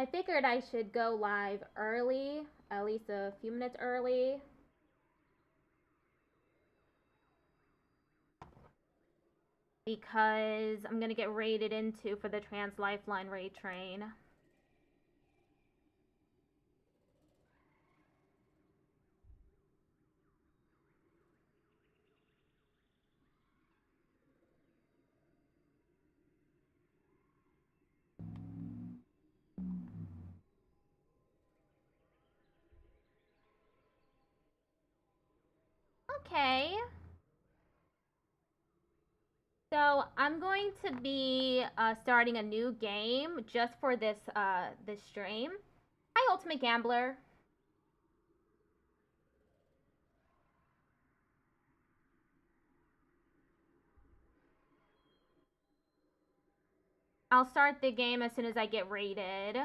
I figured I should go live early, at least a few minutes early. Because I'm gonna get raided into for the trans Lifeline raid train. Okay. So I'm going to be starting a new game just for this this stream. Hi, Ultimate Gambler. I'll start the game as soon as I get raided.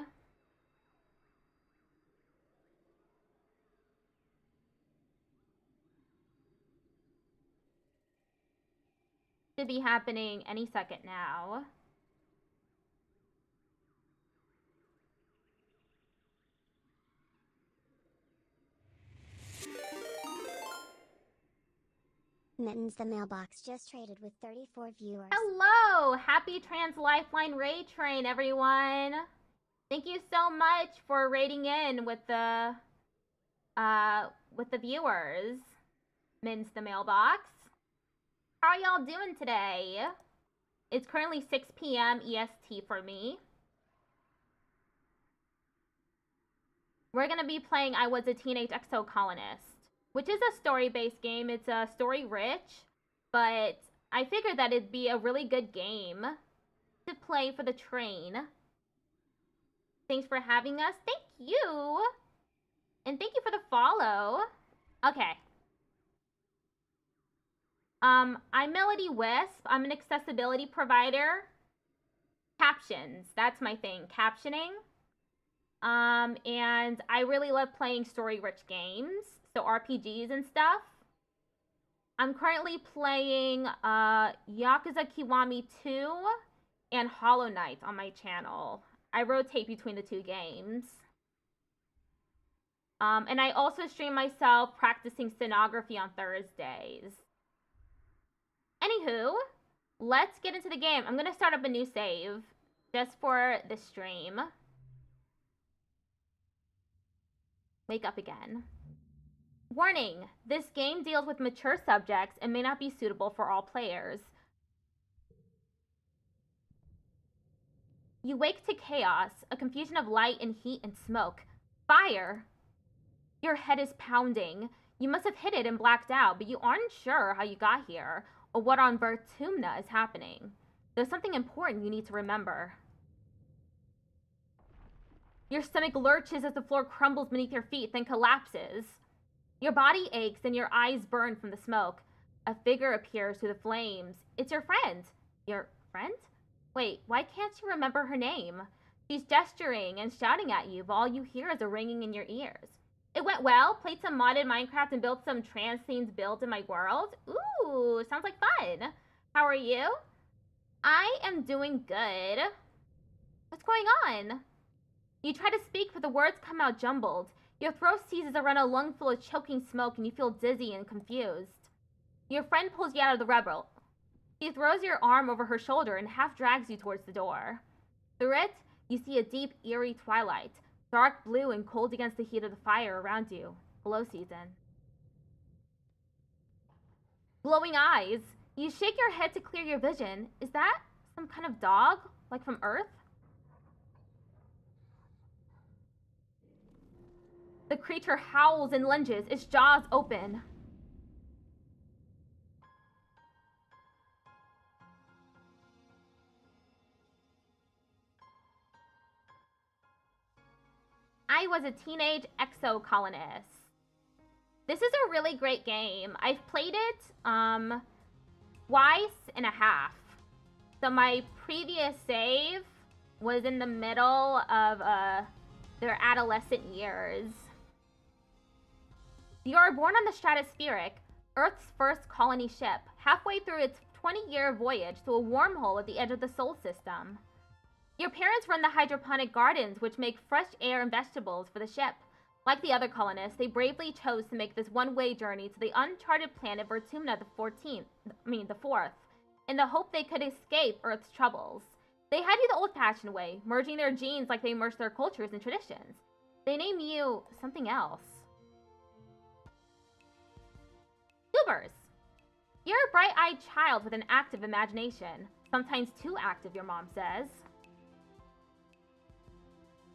Should be happening any second now. Mittens the mailbox just traded with 34 viewers. Hello! Happy Trans Lifeline raid train, everyone! Thank you so much for raiding in with the viewers. Mittens the mailbox. How are y'all doing today? It's currently 6 p.m. EST for me. We're gonna be playing I Was a Teenage Exocolonist, which is a story-based game. It's story-rich, but I figured that it'd be a really good game to play for the train. Thanks for having us. Thank you! And thank you for the follow. Okay. I'm Melody Wisp. I'm an accessibility provider. Captions, that's my thing. Captioning. And I really love playing story-rich games. So RPGs and stuff. I'm currently playing Yakuza Kiwami 2 and Hollow Knight on my channel. I rotate between the two games. And I also stream myself practicing stenography on Thursdays. Anywho, let's get into the game. I'm going to start up a new save just for the stream. Wake up again. Warning, this game deals with mature subjects and may not be suitable for all players. You wake to chaos, a confusion of light and heat and smoke. Fire! Your head is pounding. You must have hit it and blacked out, but you aren't sure how you got here or what on Vertumna is happening. There's something important you need to remember. Your stomach lurches as the floor crumbles beneath your feet, then collapses. Your body aches and your eyes burn from the smoke. A figure appears through the flames. It's your friend. Your friend? Wait, why can't you remember her name? She's gesturing and shouting at you, but all you hear is a ringing in your ears. It went well. Played some modded Minecraft and built some trans themes built in my world. Ooh, sounds like fun. How are you? I am doing good. What's going on? You try to speak, but the words come out jumbled. Your throat seizes around a lung full of choking smoke, and you feel dizzy and confused. Your friend pulls you out of the rubble. She throws your arm over her shoulder and half drags you towards the door. Through it, you see a deep, eerie twilight, dark blue and cold against the heat of the fire around you. Glow season. Glowing eyes. You shake your head to clear your vision. Is that some kind of dog? Like from Earth? The creature howls and lunges, its jaws open. I Was a Teenage Exocolonist. This is a really great game. I've played it twice and a half. So my previous save was in the middle of their adolescent years. You are born on the Stratospheric, Earth's first colony ship, halfway through its 20-year voyage to a wormhole at the edge of the Sol system. Your parents run the hydroponic gardens, which make fresh air and vegetables for the ship. Like the other colonists, they bravely chose to make this one-way journey to the uncharted planet Vertumna the 4th, in the hope they could escape Earth's troubles. They had you the old-fashioned way, merging their genes like they merged their cultures and traditions. They name you something else. Tubers. You're a bright-eyed child with an active imagination. Sometimes too active, your mom says.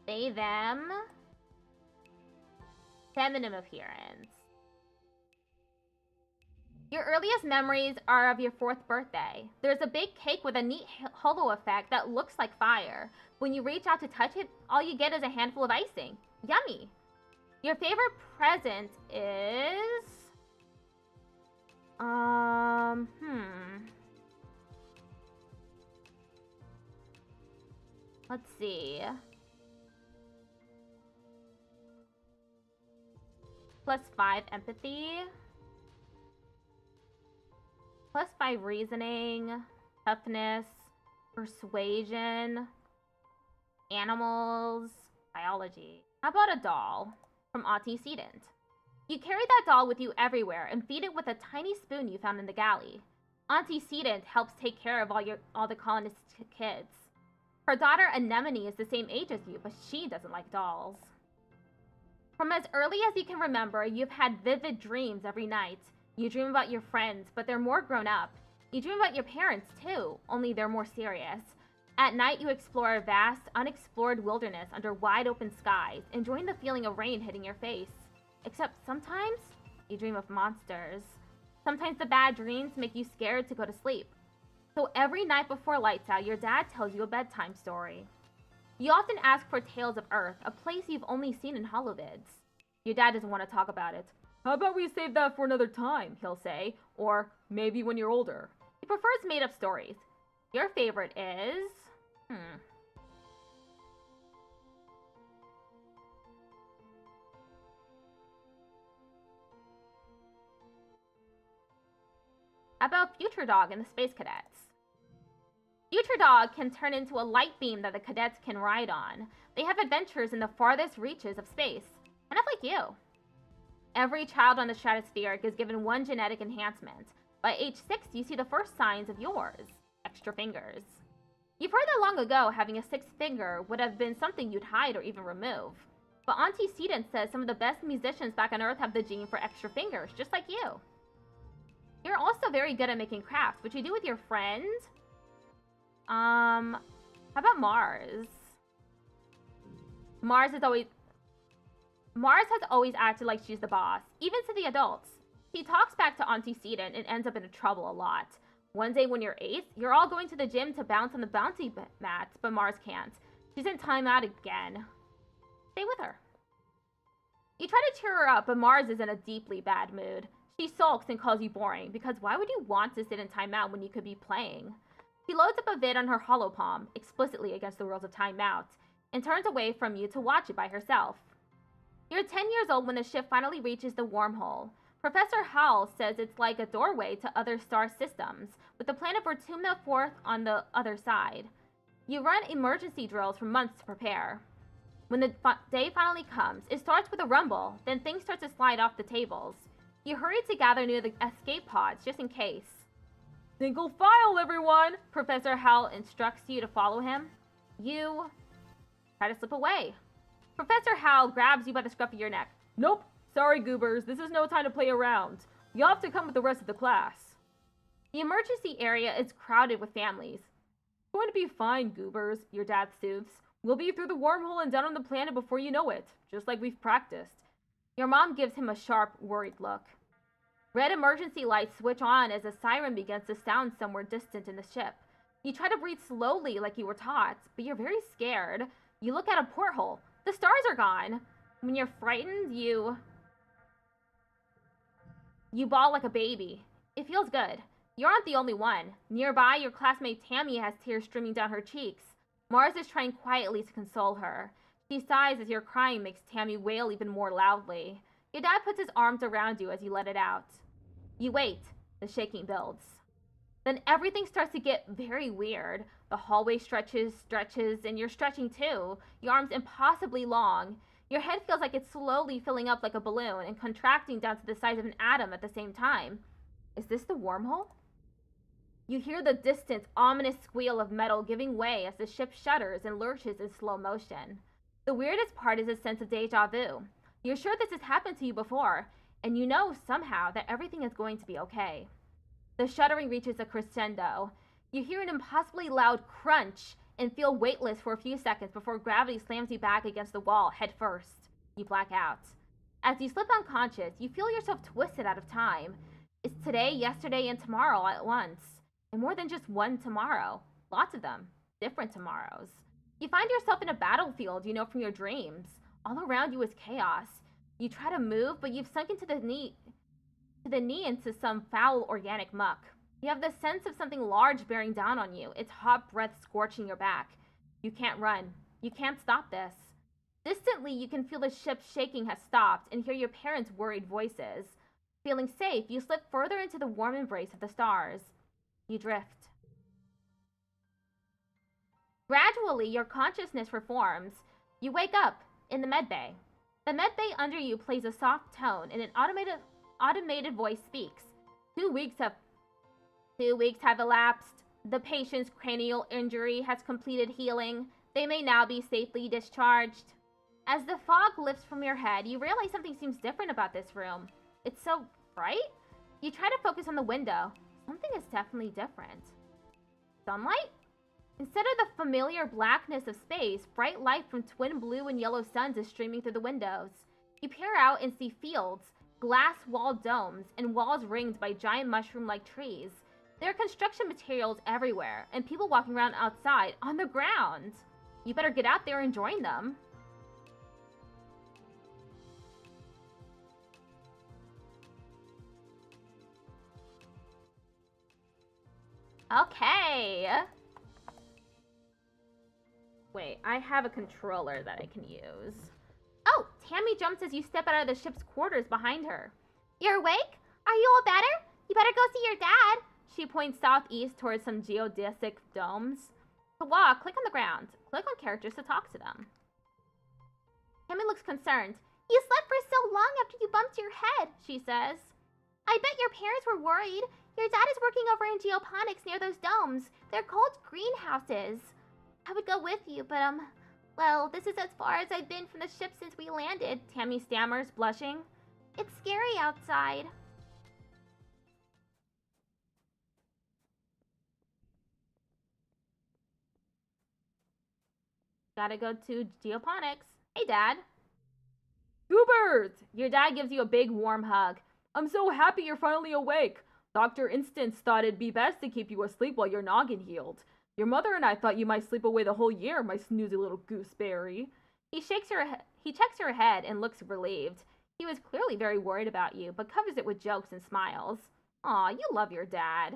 They, them. Feminine appearance. Your earliest memories are of your 4th birthday. There's a big cake with a neat halo effect that looks like fire. When you reach out to touch it, all you get is a handful of icing. Yummy. Your favorite present is... Let's see. +5 empathy. +5 reasoning, toughness, persuasion, animals, biology. How about a doll from Antecedent? You carry that doll with you everywhere and feed it with a tiny spoon you found in the galley. Antecedent helps take care of all the colonist kids. Her daughter Anemone is the same age as you, but she doesn't like dolls. From as early as you can remember, you've had vivid dreams every night. You dream about your friends, but they're more grown up. You dream about your parents, too, only they're more serious. At night, you explore a vast, unexplored wilderness under wide-open skies, enjoying the feeling of rain hitting your face. Except sometimes, you dream of monsters. Sometimes the bad dreams make you scared to go to sleep. So every night before lights out, your dad tells you a bedtime story. You often ask for tales of Earth, a place you've only seen in holovids. Your dad doesn't want to talk about it. How about we save that for another time, he'll say, or maybe when you're older. He prefers made-up stories. Your favorite is... How about Future Dog and the Space Cadets? Future Dog can turn into a light beam that the cadets can ride on. They have adventures in the farthest reaches of space, kind of like you. Every child on the stratospheric is given one genetic enhancement. By age 6, you see the first signs of yours. Extra fingers. You've heard that long ago, having a 6th finger would have been something you'd hide or even remove. But Antecedent says some of the best musicians back on Earth have the gene for extra fingers, just like you. You're also very good at making crafts, which you do with your friend. How about Mars? Mars has always acted like she's the boss, even to the adults. She talks back to Antecedent and ends up in trouble a lot. One day when you're 8, you're all going to the gym to bounce on the bouncy mats, but Mars can't. She's in timeout again. Stay with her. You try to cheer her up, but Mars is in a deeply bad mood. She sulks and calls you boring, because why would you want to sit in timeout when you could be playing? She loads up a vid on her holopalm, explicitly against the rules of timeout, and turns away from you to watch it by herself. You're 10 years old when the ship finally reaches the wormhole. Professor Howell says it's like a doorway to other star systems, with the planet Vertumna 4th on the other side. You run emergency drills for months to prepare. When the day finally comes, it starts with a rumble, then things start to slide off the tables. You hurry to gather near the escape pods, just in case. Single file, everyone! Professor Howell instructs you to follow him. You try to slip away. Professor Howell grabs you by the scruff of your neck. Nope, sorry goobers, this is no time to play around. You'll have to come with the rest of the class. The emergency area is crowded with families. It's going to be fine, goobers, your dad soothes. We'll be through the wormhole and down on the planet before you know it, just like we've practiced. Your mom gives him a sharp, worried look. Red emergency lights switch on as a siren begins to sound somewhere distant in the ship. You try to breathe slowly like you were taught, but you're very scared. You look at a porthole. The stars are gone. When you're frightened, you bawl like a baby. It feels good. You aren't the only one. Nearby, your classmate Tammy has tears streaming down her cheeks. Mars is trying quietly to console her. She sighs as your crying makes Tammy wail even more loudly. Your dad puts his arms around you as you let it out. You wait. The shaking builds. Then everything starts to get very weird. The hallway stretches, and you're stretching too. Your arms impossibly long. Your head feels like it's slowly filling up like a balloon and contracting down to the size of an atom at the same time. Is this the wormhole? You hear the distant, ominous squeal of metal giving way as the ship shudders and lurches in slow motion. The weirdest part is a sense of deja vu. You're sure this has happened to you before, and you know somehow that everything is going to be okay. The shuddering reaches a crescendo. You hear an impossibly loud crunch and feel weightless for a few seconds before gravity slams you back against the wall head first. You black out. As you slip unconscious, you feel yourself twisted out of time. It's today, yesterday, and tomorrow all at once. And more than just one tomorrow. Lots of them. Different tomorrows. You find yourself in a battlefield you know from your dreams. All around you is chaos. You try to move, but you've sunk into the knee into some foul organic muck. You have the sense of something large bearing down on you, its hot breath scorching your back. You can't run. You can't stop this. Distantly, you can feel the ship shaking has stopped and hear your parents' worried voices. Feeling safe, you slip further into the warm embrace of the stars. You drift. Gradually, your consciousness reforms. You wake up in the medbay. The medbay under you plays a soft tone and an automated voice speaks. 2 weeks have elapsed. The patient's cranial injury has completed healing. They may now be safely discharged. As the fog lifts from your head, you realize something seems different about this room. It's so bright. You try to focus on the window. Something is definitely different. Sunlight? Instead of the familiar blackness of space, bright light from twin blue and yellow suns is streaming through the windows. You peer out and see fields, glass-walled domes, and walls ringed by giant mushroom-like trees. There are construction materials everywhere, and people walking around outside on the ground. You better get out there and join them. Okay. Wait, I have a controller that I can use. Oh, Tammy jumps as you step out of the ship's quarters behind her. You're awake? Are you all better? You better go see your dad. She points southeast towards some geodesic domes. To walk, click on the ground. Click on characters to talk to them. Tammy looks concerned. You slept for so long after you bumped your head, she says. I bet your parents were worried. Your dad is working over in geoponics near those domes. They're called greenhouses. I would go with you, but, well, this is as far as I've been from the ship since we landed, Tammy stammers, blushing. It's scary outside. Gotta go to geoponics. Hey, Dad. Goobers! Your dad gives you a big, warm hug. I'm so happy you're finally awake. Dr. Instance thought it'd be best to keep you asleep while your noggin healed. Your mother and I thought you might sleep away the whole year, my snoozy little gooseberry. He checks her head and looks relieved. He was clearly very worried about you, but covers it with jokes and smiles. Aw, you love your dad.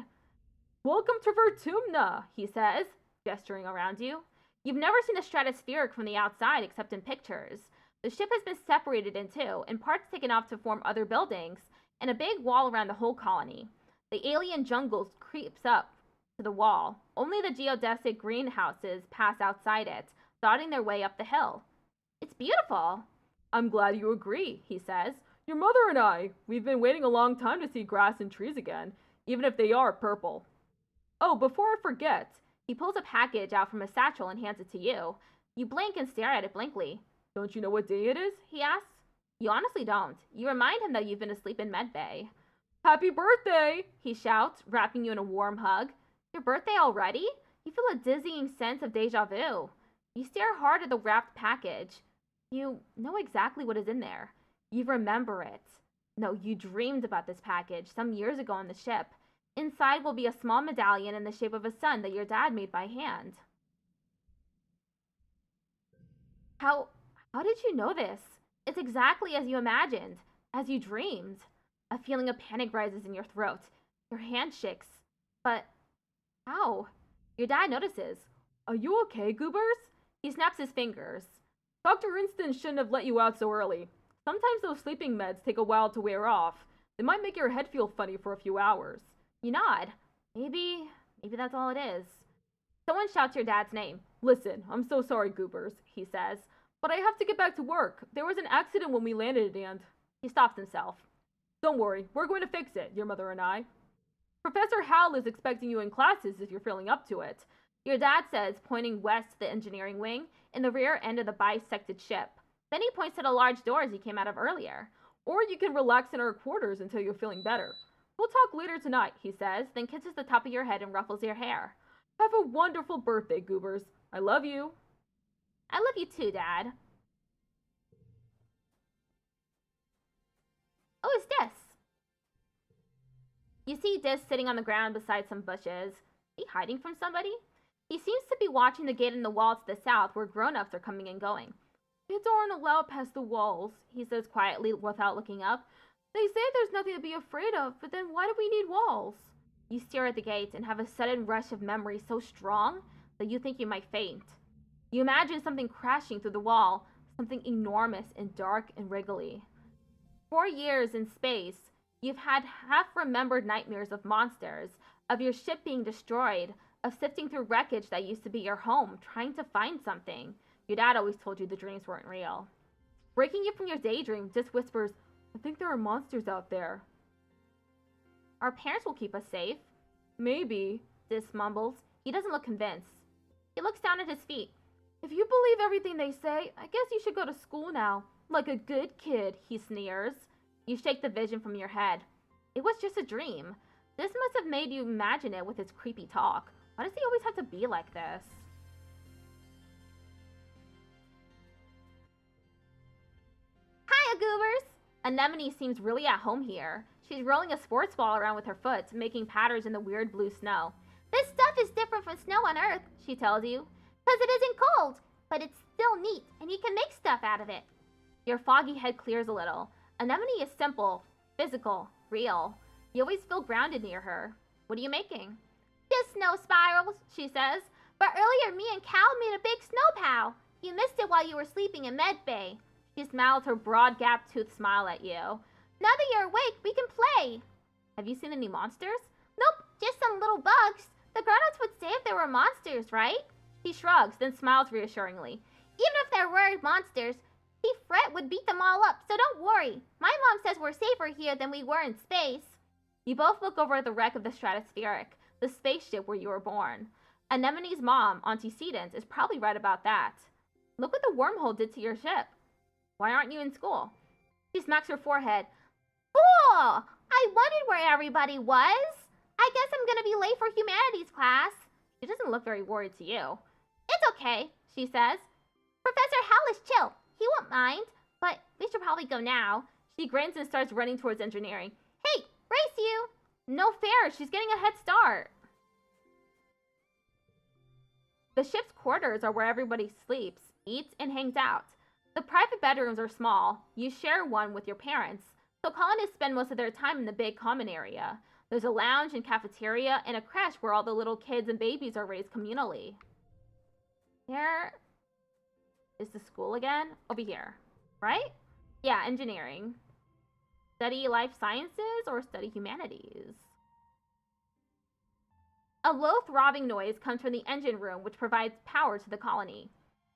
Welcome to Vertumna, he says, gesturing around you. You've never seen the stratospheric from the outside except in pictures. The ship has been separated in two, and parts taken off to form other buildings, and a big wall around the whole colony. The alien jungle creeps up to the wall. Only the geodesic greenhouses pass outside it, dotting their way up the hill. It's beautiful. I'm glad you agree, he says. Your mother and I, we've been waiting a long time to see grass and trees again, even if they are purple. Oh, before I forget, he pulls a package out from a satchel and hands it to you. You blink and stare at it blankly. Don't you know what day it is? He asks. You honestly don't. You remind him that you've been asleep in medbay. Happy birthday, he shouts, wrapping you in a warm hug. Your birthday already? You feel a dizzying sense of deja vu. You stare hard at the wrapped package. You know exactly what is in there. You remember it. No, you dreamed about this package some years ago on the ship. Inside will be a small medallion in the shape of a sun that your dad made by hand. How did you know this? It's exactly as you imagined, as you dreamed. A feeling of panic rises in your throat. Your hand shakes. But how? Your dad notices. Are you okay, Goobers? He snaps his fingers. Dr. Instant shouldn't have let you out so early. Sometimes those sleeping meds take a while to wear off. They might make your head feel funny for a few hours. You nod. Maybe that's all it is. Someone shouts your dad's name. Listen, I'm so sorry, Goobers, he says, but I have to get back to work. There was an accident when we landed and... He stops himself. Don't worry, we're going to fix it, your mother and I. Professor Hal is expecting you in classes if you're feeling up to it. Your dad says, pointing west to the engineering wing, in the rear end of the bisected ship. Then he points to the large doors he came out of earlier. Or you can relax in our quarters until you're feeling better. We'll talk later tonight, he says, then kisses the top of your head and ruffles your hair. Have a wonderful birthday, Goobers. I love you. I love you too, Dad. Oh, it's Dis. You see Dis sitting on the ground beside some bushes. Is he hiding from somebody? He seems to be watching the gate in the wall to the south where grown-ups are coming and going. Kids aren't allowed past the walls, he says quietly without looking up. They say there's nothing to be afraid of, but then why do we need walls? You stare at the gate and have a sudden rush of memory so strong that you think you might faint. You imagine something crashing through the wall, something enormous and dark and wriggly. 4 years in space, you've had half-remembered nightmares of monsters, of your ship being destroyed, of sifting through wreckage that used to be your home, trying to find something. Your dad always told you the dreams weren't real. Breaking you from your daydream, just whispers, I think there are monsters out there. Our parents will keep us safe. Maybe, Dis mumbles. He doesn't look convinced. He looks down at his feet. If you believe everything they say, I guess you should go to school now. Like a good kid, he sneers. You shake the vision from your head. It was just a dream. This must have made you imagine it with his creepy talk. Why does he always have to be like this? Hiya, Goobers! Anemone seems really at home here. She's rolling a sports ball around with her foot, making patterns in the weird blue snow. This stuff is different from snow on Earth, she tells you. Because it isn't cold, but it's still neat, and you can make stuff out of it. Your foggy head clears a little. Anemone is simple, physical, real. You always feel grounded near her. What are you making? Just snow spirals, she says. But earlier me and Cal made a big snow pal. You missed it while you were sleeping in med bay. She smiles her broad gap-toothed smile at you. Now that you're awake, we can play. Have you seen any monsters? Nope, just some little bugs. The grown-ups would say if there were monsters, right? He shrugs, then smiles reassuringly. Even if there were monsters, Fred would beat them all up, so don't worry. My mom says we're safer here than we were in space. You both look over at the wreck of the Stratospheric, the spaceship where you were born. Anemone's mom, Auntie Sedence, is probably right about that. Look what the wormhole did to your ship. Why aren't you in school? She smacks her forehead. Cool! I wondered where everybody was. I guess I'm gonna be late for humanities class. She doesn't look very worried to you. It's okay, she says. Professor Hal is chill. He won't mind, but we should probably go now. She grins and starts running towards engineering. Hey, race you! No fair, she's getting a head start. The ship's quarters are where everybody sleeps, eats, and hangs out. The private bedrooms are small. You share one with your parents, so colonists spend most of their time in the big common area. There's a lounge and cafeteria and a creche where all the little kids and babies are raised communally. Here is the school again? Over here, right? Yeah, engineering. Study life sciences or study humanities? A low throbbing noise comes from the engine room, which provides power to the colony.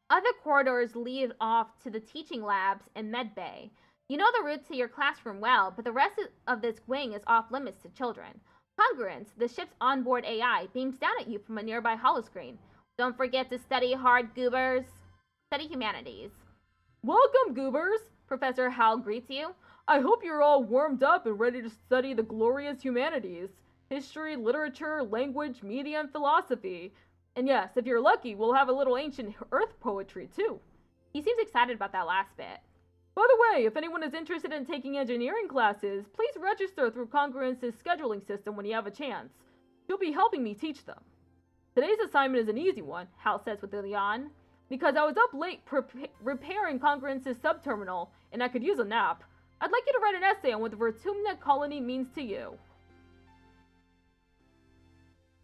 Other corridors lead off to the teaching labs and med bay. You know the route to your classroom well, but the rest of this wing is off limits to children. Congruence, the ship's onboard AI, beams down at you from a nearby holoscreen. Don't forget to study hard, Goobers. Study humanities. Welcome, Goobers! Professor Hal greets you. I hope you're all warmed up and ready to study the glorious humanities. History, literature, language, media, and philosophy. And yes, if you're lucky, we'll have a little ancient Earth poetry, too. He seems excited about that last bit. By the way, if anyone is interested in taking engineering classes, please register through Congruence's scheduling system when you have a chance. You'll be helping me teach them. Today's assignment is an easy one, Hal says with a yawn. Because I was up late repairing Congruence's subterminal, and I could use a nap. I'd like you to write an essay on what the Vertumna colony means to you.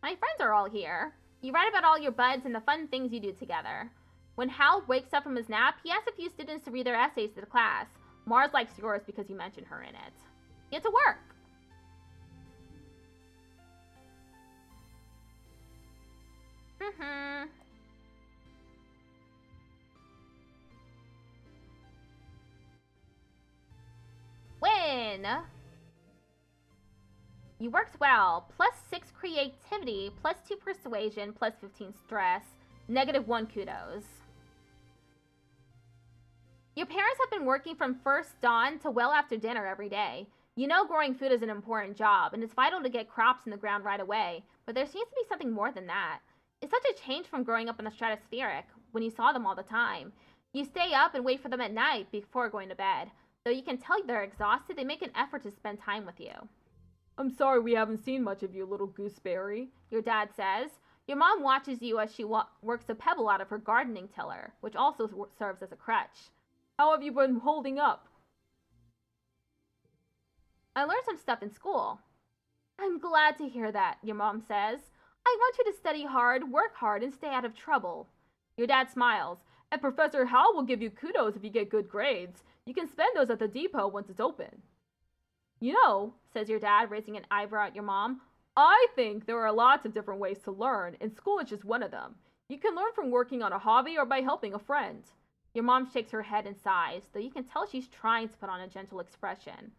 My friends are all here. You write about all your buds and the fun things you do together. When Hal wakes up from his nap, he asks a few students to read their essays to the class. Mars likes yours because you mentioned her in it. Get to work. Mm-hmm. Win! You worked well. +6 creativity, +2 persuasion, +15 stress, -1 kudos. Your parents have been working from first dawn to well after dinner every day. You know growing food is an important job, and it's vital to get crops in the ground right away, but there seems to be something more than that. It's such a change from growing up in the stratospheric, when you saw them all the time. You stay up and wait for them at night before going to bed. Though you can tell they're exhausted, they make an effort to spend time with you. I'm sorry we haven't seen much of you, little gooseberry, your dad says. Your mom watches you as she works a pebble out of her gardening tiller, which also serves as a crutch. How have you been holding up? I learned some stuff in school. I'm glad to hear that, your mom says. I want you to study hard, work hard, and stay out of trouble. Your dad smiles. And Professor Howell will give you kudos if you get good grades. You can spend those at the depot once it's open. You know, says your dad, raising an eyebrow at your mom, I think there are lots of different ways to learn, and school is just one of them. You can learn from working on a hobby or by helping a friend. Your mom shakes her head and sighs, though you can tell she's trying to put on a gentle expression.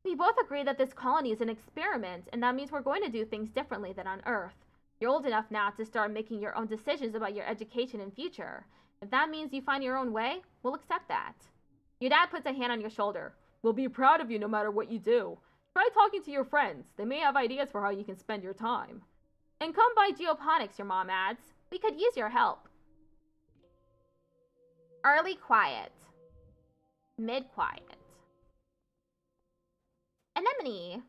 We both agree that this colony is an experiment, and that means we're going to do things differently than on Earth. You're old enough now to start making your own decisions about your education and future. If that means you find your own way, we'll accept that. Your dad puts a hand on your shoulder. We'll be proud of you no matter what you do. Try talking to your friends. They may have ideas for how you can spend your time. And come by geoponics, your mom adds. We could use your help. Early quiet. Mid-quiet. Anemone.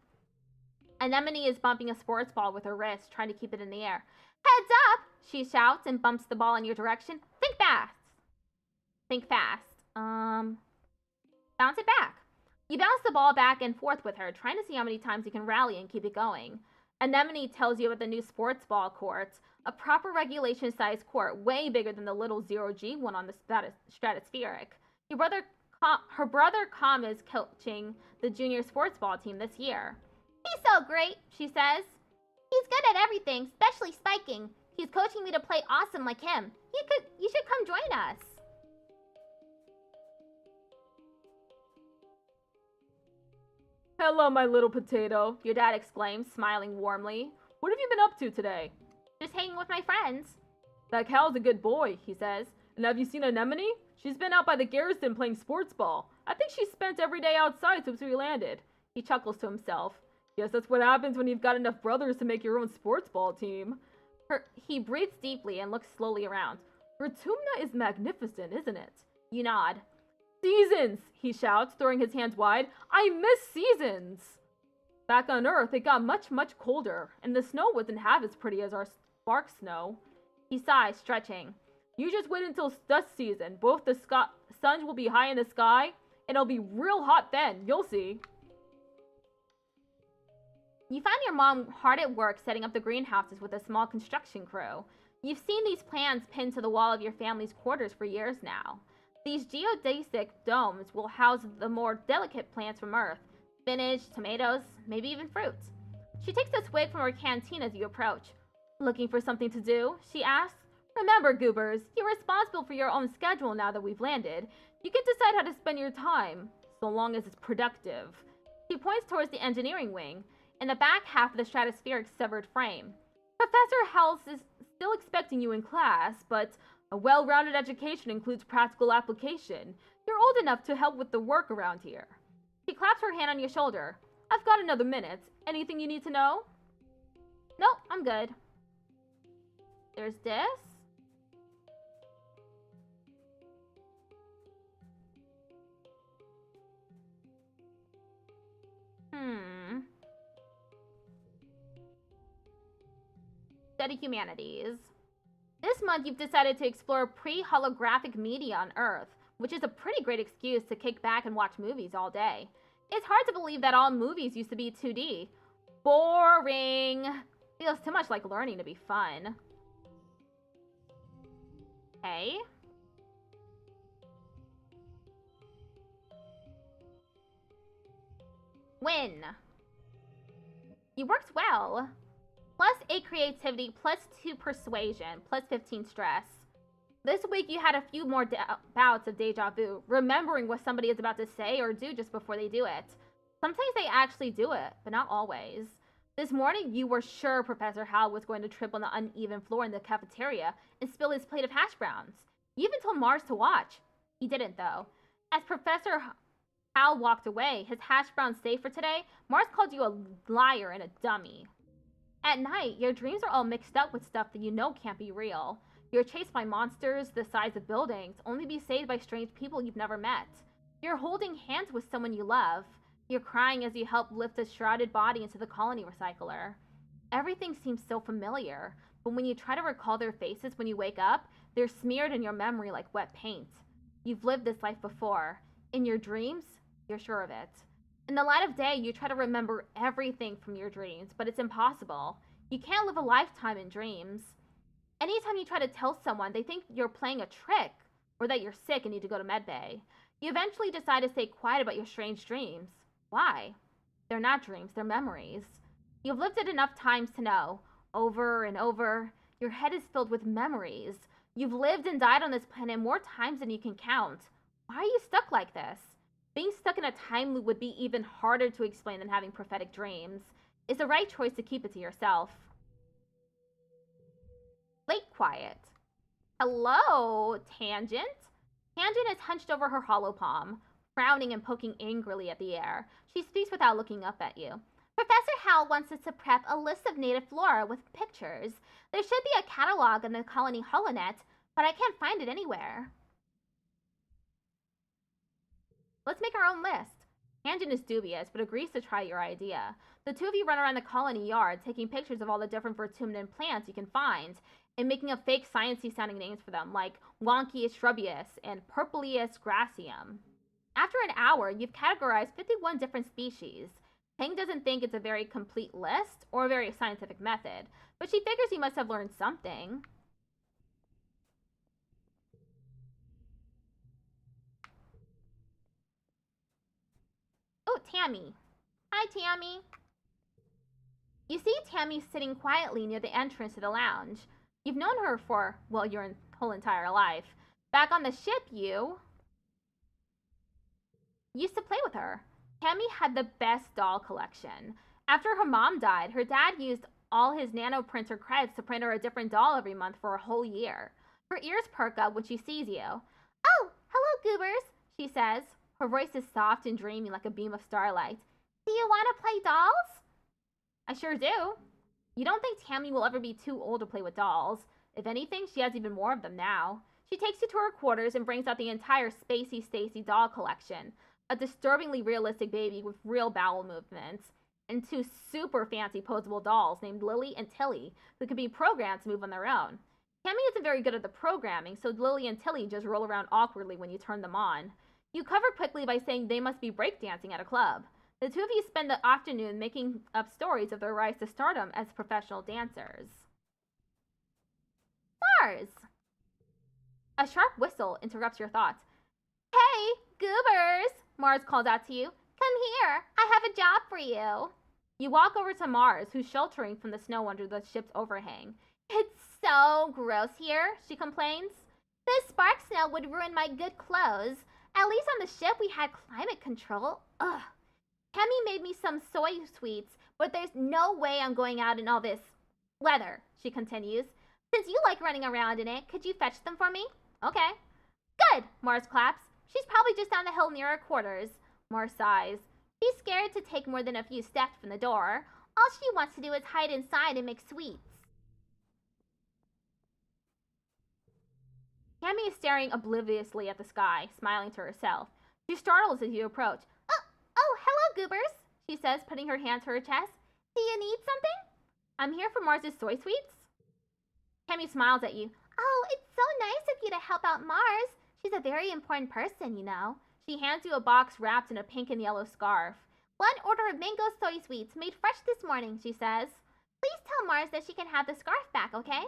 Anemone is bumping a sports ball with her wrist, trying to keep it in the air. Heads up, she shouts and bumps the ball in your direction. Think fast. Think fast. Bounce it back. You bounce the ball back and forth with her, trying to see how many times you can rally and keep it going. Anemone tells you about the new sports ball court, a proper regulation-sized court, way bigger than the little 0G one on the stratospheric. Her brother Com is coaching the junior sports ball team this year. He's so great, she says. He's good at everything, especially spiking. He's coaching me to play awesome like him. You should come join us. Hello, my little potato, your dad exclaims, smiling warmly. What have you been up to today? Just hanging with my friends. That Cal's a good boy, he says. And have you seen Anemone? She's been out by the garrison playing sports ball. I think she's spent every day outside since we landed. He chuckles to himself. Guess that's what happens when you've got enough brothers to make your own sports ball team. He breathes deeply and looks slowly around. Her tumna is magnificent, isn't it? You nod. Seasons, he shouts, throwing his hands wide. I miss seasons! Back on Earth, it got much, much colder, and the snow wasn't half as pretty as our spark snow. He sighs, stretching. You just wait until dust season. Both the sun will be high in the sky, and it'll be real hot then. You'll see. You find your mom hard at work setting up the greenhouses with a small construction crew. You've seen these plans pinned to the wall of your family's quarters for years now. These geodesic domes will house the more delicate plants from Earth. Spinach, tomatoes, maybe even fruits. She takes a swig from her canteen as you approach. Looking for something to do? She asks. Remember, goobers, you're responsible for your own schedule now that we've landed. You can decide how to spend your time, so long as it's productive. She points towards the engineering wing, in the back half of the stratospheric severed frame. Professor House is still expecting you in class, but a well-rounded education includes practical application. You're old enough to help with the work around here. She claps her hand on your shoulder. I've got another minute. Anything you need to know? Nope, I'm good. There's this. Study humanities. This month you've decided to explore pre-holographic media on Earth, which is a pretty great excuse to kick back and watch movies all day. It's hard to believe that all movies used to be 2D. Boring. Feels too much like learning to be fun. Okay. Win. You worked well. plus 8 creativity, plus 2 persuasion, plus 15 stress. This week you had a few more bouts of deja vu, remembering what somebody is about to say or do just before they do it. Sometimes they actually do it, but not always. This morning you were sure Professor Hal was going to trip on the uneven floor in the cafeteria and spill his plate of hash browns. You even told Mars to watch. He didn't, though. As Professor Hal walked away, his hash browns safe for today, Mars called you a liar and a dummy. At night, your dreams are all mixed up with stuff that you know can't be real. You're chased by monsters the size of buildings, only to be saved by strange people you've never met. You're holding hands with someone you love. You're crying as you help lift a shrouded body into the colony recycler. Everything seems so familiar, but when you try to recall their faces when you wake up, they're smeared in your memory like wet paint. You've lived this life before. In your dreams, you're sure of it. In the light of day, you try to remember everything from your dreams, but it's impossible. You can't live a lifetime in dreams. Anytime you try to tell someone, they think you're playing a trick or that you're sick and need to go to medbay. You eventually decide to stay quiet about your strange dreams. Why? They're not dreams, they're memories. You've lived it enough times to know, over and over, your head is filled with memories. You've lived and died on this planet more times than you can count. Why are you stuck like this? Being stuck in a time loop would be even harder to explain than having prophetic dreams. It's the right choice to keep it to yourself. Late quiet. Hello, Tangent. Tangent is hunched over her hollow palm, frowning and poking angrily at the air. She speaks without looking up at you. Professor Hal wants us to prep a list of native flora with pictures. There should be a catalog in the colony holonet, but I can't find it anywhere. Let's make our own list. Tangent is dubious, but agrees to try your idea. The two of you run around the colony yard, taking pictures of all the different vertumnant plants you can find, and making up fake sciencey sounding names for them, like Wonkius shrubbeus and Purplius gracium. After an hour, you've categorized 51 different species. Peng doesn't think it's a very complete list or a very scientific method, but she figures you must have learned something. Oh, Tammy. Hi, Tammy. You see Tammy sitting quietly near the entrance to the lounge. You've known her for, well, your whole entire life. Back on the ship, you used to play with her. Tammy had the best doll collection. After her mom died, her dad used all his nanoprinter credits to print her a different doll every month for a whole year. Her ears perk up when she sees you. Oh, hello, Goobers, she says. Her voice is soft and dreamy like a beam of starlight. Do you want to play dolls? I sure do. You don't think Tammy will ever be too old to play with dolls. If anything, she has even more of them now. She takes you to her quarters and brings out the entire Spacey Stacy doll collection. A disturbingly realistic baby with real bowel movements. And two super fancy posable dolls named Lily and Tilly, who can be programmed to move on their own. Tammy isn't very good at the programming, so Lily and Tilly just roll around awkwardly when you turn them on. You cover quickly by saying they must be breakdancing at a club. The two of you spend the afternoon making up stories of their rise to stardom as professional dancers. Mars! A sharp whistle interrupts your thoughts. Hey, Goobers! Mars called out to you. Come here, I have a job for you. You walk over to Mars, who's sheltering from the snow under the ship's overhang. It's so gross here, she complains. This spark snow would ruin my good clothes. At least on the ship we had climate control. Ugh. Tammy made me some soy sweets, but there's no way I'm going out in all this weather, she continues. Since you like running around in it, could you fetch them for me? Okay. Good, Mars claps. She's probably just down the hill near our quarters. Mars sighs. She's scared to take more than a few steps from the door. All she wants to do is hide inside and make sweets. Tammy is staring obliviously at the sky, smiling to herself. She startles as you approach. Oh, hello, Goobers, she says, putting her hand to her chest. Do you need something? I'm here for Mars's soy sweets. Tammy smiles at you. Oh, it's so nice of you to help out Mars. She's a very important person, you know. She hands you a box wrapped in a pink and yellow scarf. One order of mango soy sweets made fresh this morning, she says. Please tell Mars that she can have the scarf back, okay?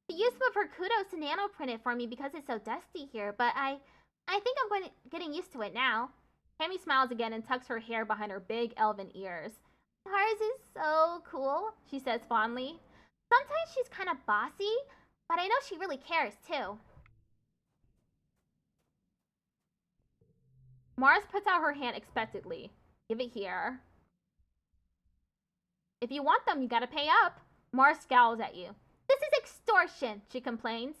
She used some of her kudos to nanoprint it for me because it's so dusty here, but I think I'm getting used to it now. Tammy smiles again and tucks her hair behind her big elven ears. Mars is so cool, she says fondly. Sometimes she's kind of bossy, but I know she really cares too. Mars puts out her hand expectantly. Give it here. If you want them, you gotta pay up. Mars scowls at you. This is extortion, she complains.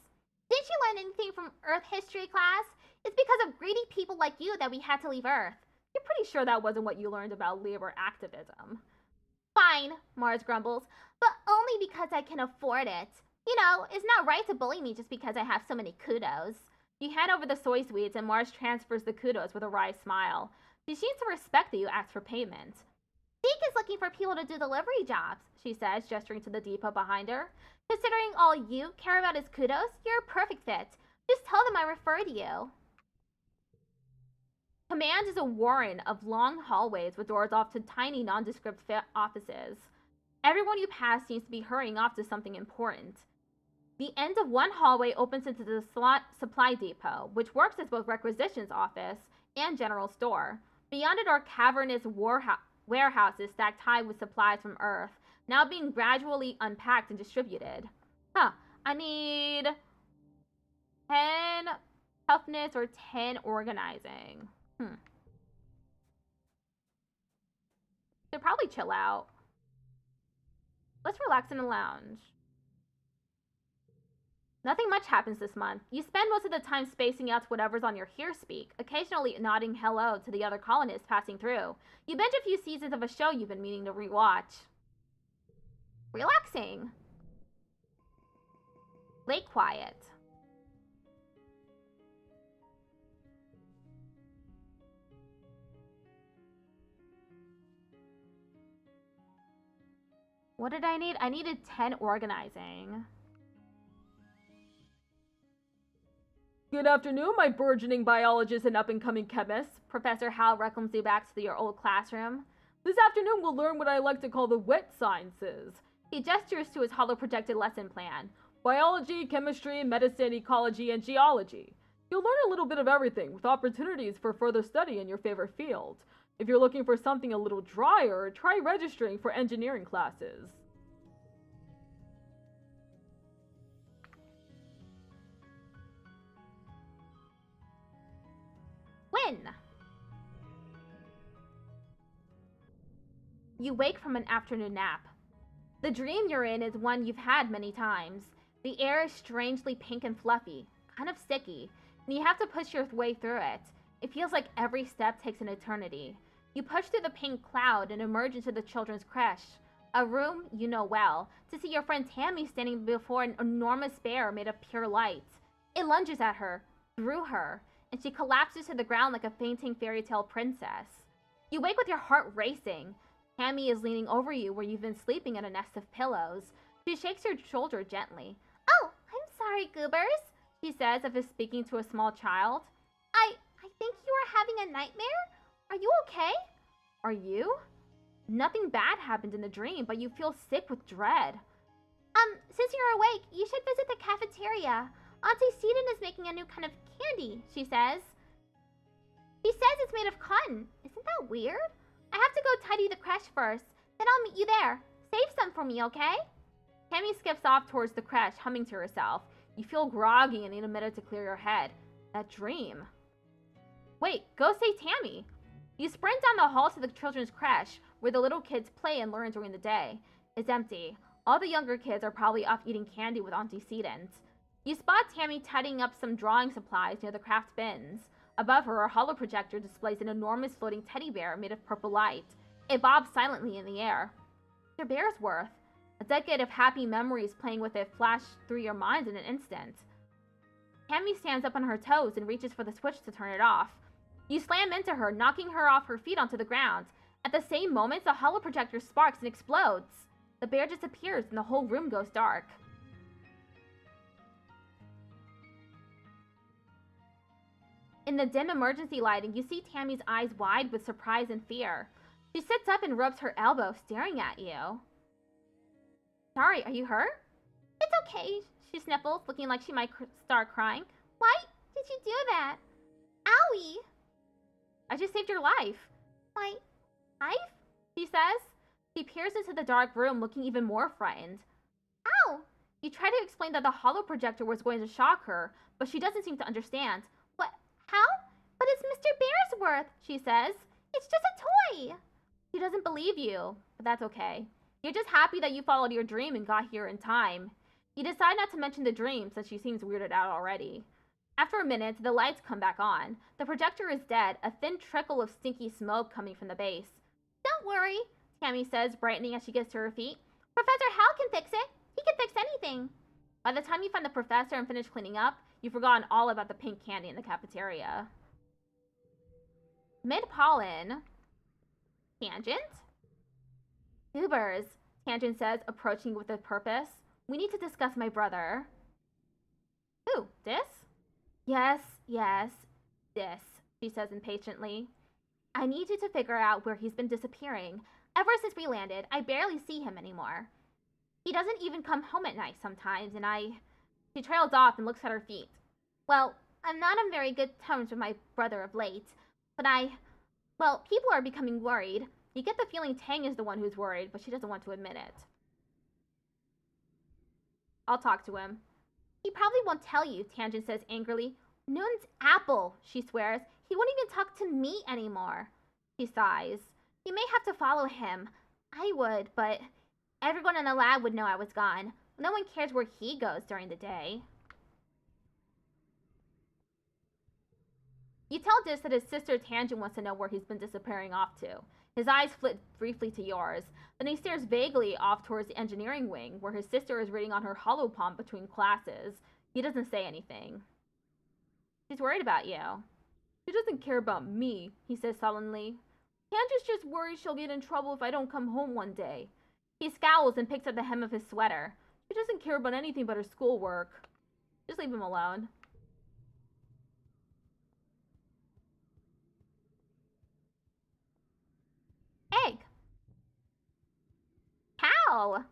Didn't you learn anything from Earth history class? It's because of greedy people like you that we had to leave Earth. You're pretty sure that wasn't what you learned about labor activism. Fine, Mars grumbles, but only because I can afford it. You know, it's not right to bully me just because I have so many kudos. You hand over the soy sweets and Mars transfers the kudos with a wry smile. She seems to respect that you ask for payment. Zeke is looking for people to do delivery jobs, she says, gesturing to the depot behind her. Considering all you care about is kudos, you're a perfect fit. Just tell them I referred you. Command is a warren of long hallways with doors off to tiny nondescript offices. Everyone you pass seems to be hurrying off to something important. The end of one hallway opens into the supply depot, which works as both requisitions office and general store. Beyond it are cavernous warehouses stacked high with supplies from Earth, now being gradually unpacked and distributed. I need 10 toughness or 10 organizing. Should probably chill out. Let's relax in the lounge. Nothing much happens this month. You spend most of the time spacing out to whatever's on your here speak, occasionally nodding hello to the other colonists passing through. You binge a few seasons of a show you've been meaning to rewatch. Relaxing. Lake quiet. What did I need? I needed 10 organizing. Good afternoon, my burgeoning biologists and up-and-coming chemists. Professor Hal welcomes you back to your old classroom. This afternoon we'll learn what I like to call the wet sciences. He gestures to his holo-projected lesson plan. Biology, chemistry, medicine, ecology, and geology. You'll learn a little bit of everything, with opportunities for further study in your favorite field. If you're looking for something a little drier, try registering for engineering classes. When? You wake from an afternoon nap. The dream you're in is one you've had many times. The air is strangely pink and fluffy, kind of sticky, and you have to push your way through it. It feels like every step takes an eternity. You push through the pink cloud and emerge into the children's creche, a room you know well, to see your friend Tammy standing before an enormous bear made of pure light. It lunges at her, through her, and she collapses to the ground like a fainting fairy tale princess. You wake with your heart racing. Tammy is leaning over you where you've been sleeping in a nest of pillows. She shakes your shoulder gently. Oh, I'm sorry, Goobers, she says as if speaking to a small child. I think you are having a nightmare? Are you okay? Are you? Nothing bad happened in the dream, but you feel sick with dread. Since you're awake, you should visit the cafeteria. Auntie Seaton is making a new kind of candy, she says. She says it's made of cotton. Isn't that weird? I have to go tidy the creche first. Then I'll meet you there. Save some for me, okay? Tammy skips off towards the creche, humming to herself. You feel groggy and need a minute to clear your head. That dream. Wait, go say Tammy. You sprint down the hall to the children's creche, where the little kids play and learn during the day. It's empty. All the younger kids are probably off eating candy with Auntie Seaton. You spot Tammy tidying up some drawing supplies near the craft bins. Above her, a holoprojector displays an enormous floating teddy bear made of purple light. It bobs silently in the air. Your bear's worth. A decade of happy memories playing with it flash through your mind in an instant. Tammy stands up on her toes and reaches for the switch to turn it off. You slam into her, knocking her off her feet onto the ground. At the same moment, the holoprojector sparks and explodes. The bear disappears and the whole room goes dark. In the dim emergency lighting, you see Tammy's eyes wide with surprise and fear. She sits up and rubs her elbow, staring at you. Sorry, are you hurt? It's okay, she sniffles, looking like she might start crying. Why did you do that? Owie! I just saved your life. My life? She says. She peers into the dark room, looking even more frightened. You try to explain that the holo projector was going to shock her, but she doesn't seem to understand. What? How? But it's Mr. Bearsworth, she says. It's just a toy. She doesn't believe you, but that's okay. You're just happy that you followed your dream and got here in time. You decide not to mention the dream since she seems weirded out already. After a minute, the lights come back on. The projector is dead, a thin trickle of stinky smoke coming from the base. Don't worry, Tammy says, brightening as she gets to her feet. Professor Hal can fix it. He can fix anything. By the time you find the professor and finish cleaning up, you've forgotten all about the pink candy in the cafeteria. Mid-pollen. Tangent? Goobers, Tangent says, approaching with a purpose. We need to discuss my brother. Who, this? Yes, this, she says impatiently. I need you to figure out where he's been disappearing. Ever since we landed, I barely see him anymore. He doesn't even come home at night sometimes, and She trails off and looks at her feet. Well, I'm not on very good terms with my brother of late, but Well, people are becoming worried. You get the feeling Tang is the one who's worried, but she doesn't want to admit it. I'll talk to him. He probably won't tell you, Tangent says angrily. Noon's apple, she swears. He won't even talk to me anymore. She sighs. You may have to follow him. I would, but everyone in the lab would know I was gone. No one cares where he goes during the day. You tell Dis that his sister Tangent wants to know where he's been disappearing off to. His eyes flit briefly to yours. Then he stares vaguely off towards the engineering wing, where his sister is reading on her holopomp between classes. He doesn't say anything. She's worried about you. She doesn't care about me, he says sullenly. Tangent's just worried she'll get in trouble if I don't come home one day. He scowls and picks at the hem of his sweater. She doesn't care about anything but her schoolwork. Just leave him alone. Egg. Cal!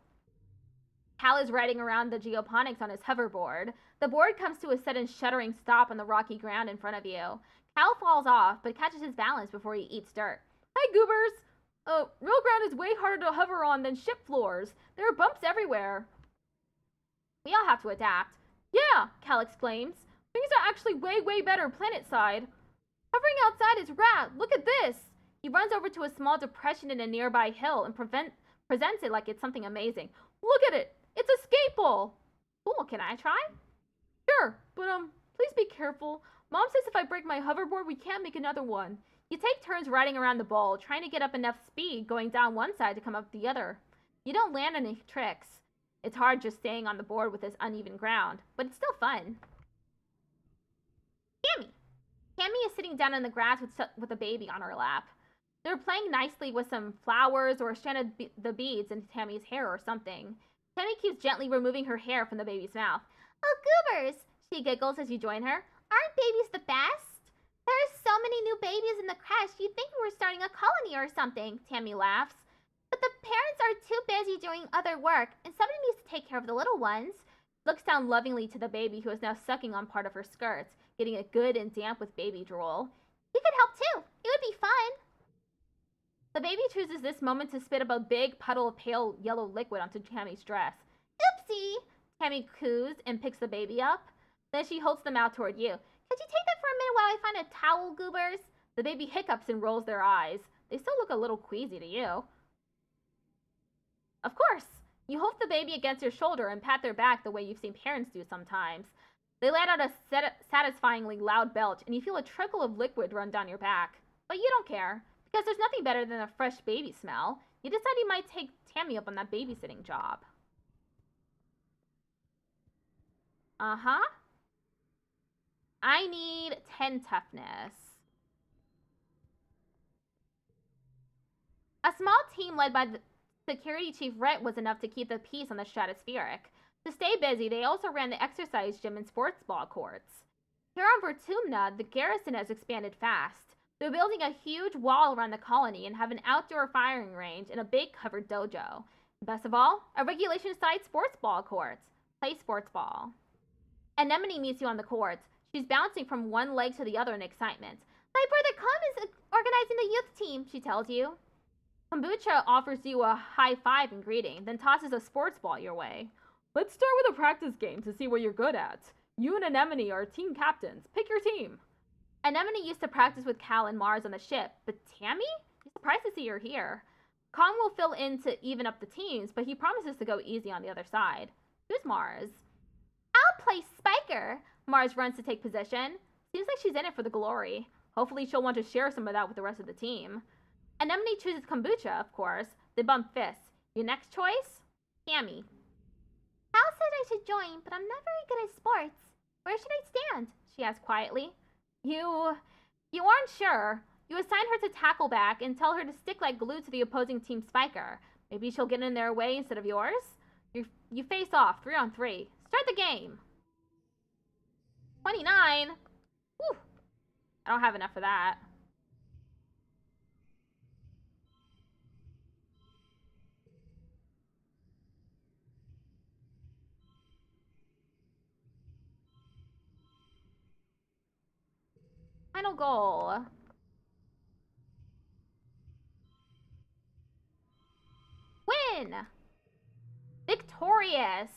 Cal is riding around the geoponics on his hoverboard. The board comes to a sudden shuddering stop on the rocky ground in front of you. Cal falls off, but catches his balance before he eats dirt. Hi, goobers! Real ground is way harder to hover on than ship floors. There are bumps everywhere. We all have to adapt. Yeah, Cal exclaims. Things are actually way better planet-side. Hovering outside is rad. Look at this. He runs over to a small depression in a nearby hill and presents it like it's something amazing. Look at it. It's a skate ball. Cool, can I try? Sure, but please be careful. Mom says if I break my hoverboard, we can't make another one. You take turns riding around the ball, trying to get up enough speed going down one side to come up the other. You don't land any tricks. It's hard just staying on the board with this uneven ground, but it's still fun. Tammy is sitting down in the grass with a baby on her lap. They're playing nicely with some flowers or a strand of the beads in Tammy's hair or something. Tammy keeps gently removing her hair from the baby's mouth. Oh, goobers, she giggles as you join her. Aren't babies the best? There are so many new babies in the creche, you'd think we were starting a colony or something, Tammy laughs. But the parents are too busy doing other work, and somebody needs to take care of the little ones. Looks down lovingly to the baby who is now sucking on part of her skirts, getting it good and damp with baby drool. You could help too. It would be fun. The baby chooses this moment to spit up a big puddle of pale yellow liquid onto Tammy's dress. Oopsie! Tammy coos and picks the baby up. Then she holds them out toward you. Could you take that for a minute while I find a towel, goobers? The baby hiccups and rolls their eyes. They still look a little queasy to you. Of course! You hold the baby against your shoulder and pat their back the way you've seen parents do sometimes. They let out a satisfyingly loud belch, and you feel a trickle of liquid run down your back. But you don't care, because there's nothing better than a fresh baby smell. You decide you might take Tammy up on that babysitting job. Uh-huh. I need 10 toughness. A small team led by the security chief Rhett was enough to keep the peace on the stratospheric. To stay busy, they also ran the exercise gym and sports ball courts. Here on Vertumna, the garrison has expanded fast. They're building a huge wall around the colony and have an outdoor firing range and a big covered dojo. Best of all, a regulation-side sports ball court. Play sports ball. Anemone meets you on the court. She's bouncing from one leg to the other in excitement. My brother Com is organizing the youth team, she tells you. Kombucha offers you a high five in greeting, then tosses a sports ball your way. Let's start with a practice game to see what you're good at. You and Anemone are team captains. Pick your team. Anemone used to practice with Cal and Mars on the ship, but Tammy? He's surprised to see her here. Kong will fill in to even up the teams, but he promises to go easy on the other side. Who's Mars? I'll play Spiker. Mars runs to take position. Seems like she's in it for the glory. Hopefully she'll want to share some of that with the rest of the team. Anemone chooses Kombucha, of course. They bump fists. Your next choice? Tammy. Cal said I should join, but I'm not very good at sports. Where should I stand? She asked quietly. You aren't sure. You assign her to tackleback and tell her to stick like glue to the opposing team's spiker. Maybe she'll get in their way instead of yours? You face off, 3-on-3. Start the game. 29? Whew. I don't have enough for that. Final goal. Win! Victorious!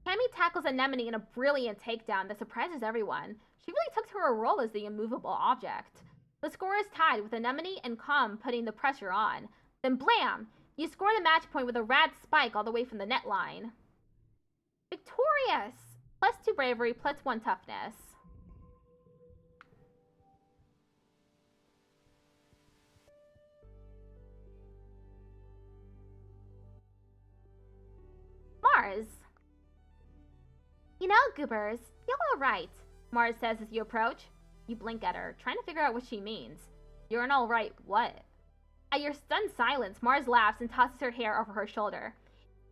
Tammy tackles Anemone in a brilliant takedown that surprises everyone. She really took to her role as the immovable object. The score is tied with Anemone and Com putting the pressure on. Then blam! You score the match point with a rad spike all the way from the net line. Victorious! +2 bravery, +1 toughness. Mars. You know, Goobers, you're all right, Mars says as you approach. You blink at her, trying to figure out what she means. You're an all right what? At your stunned silence, Mars laughs and tosses her hair over her shoulder.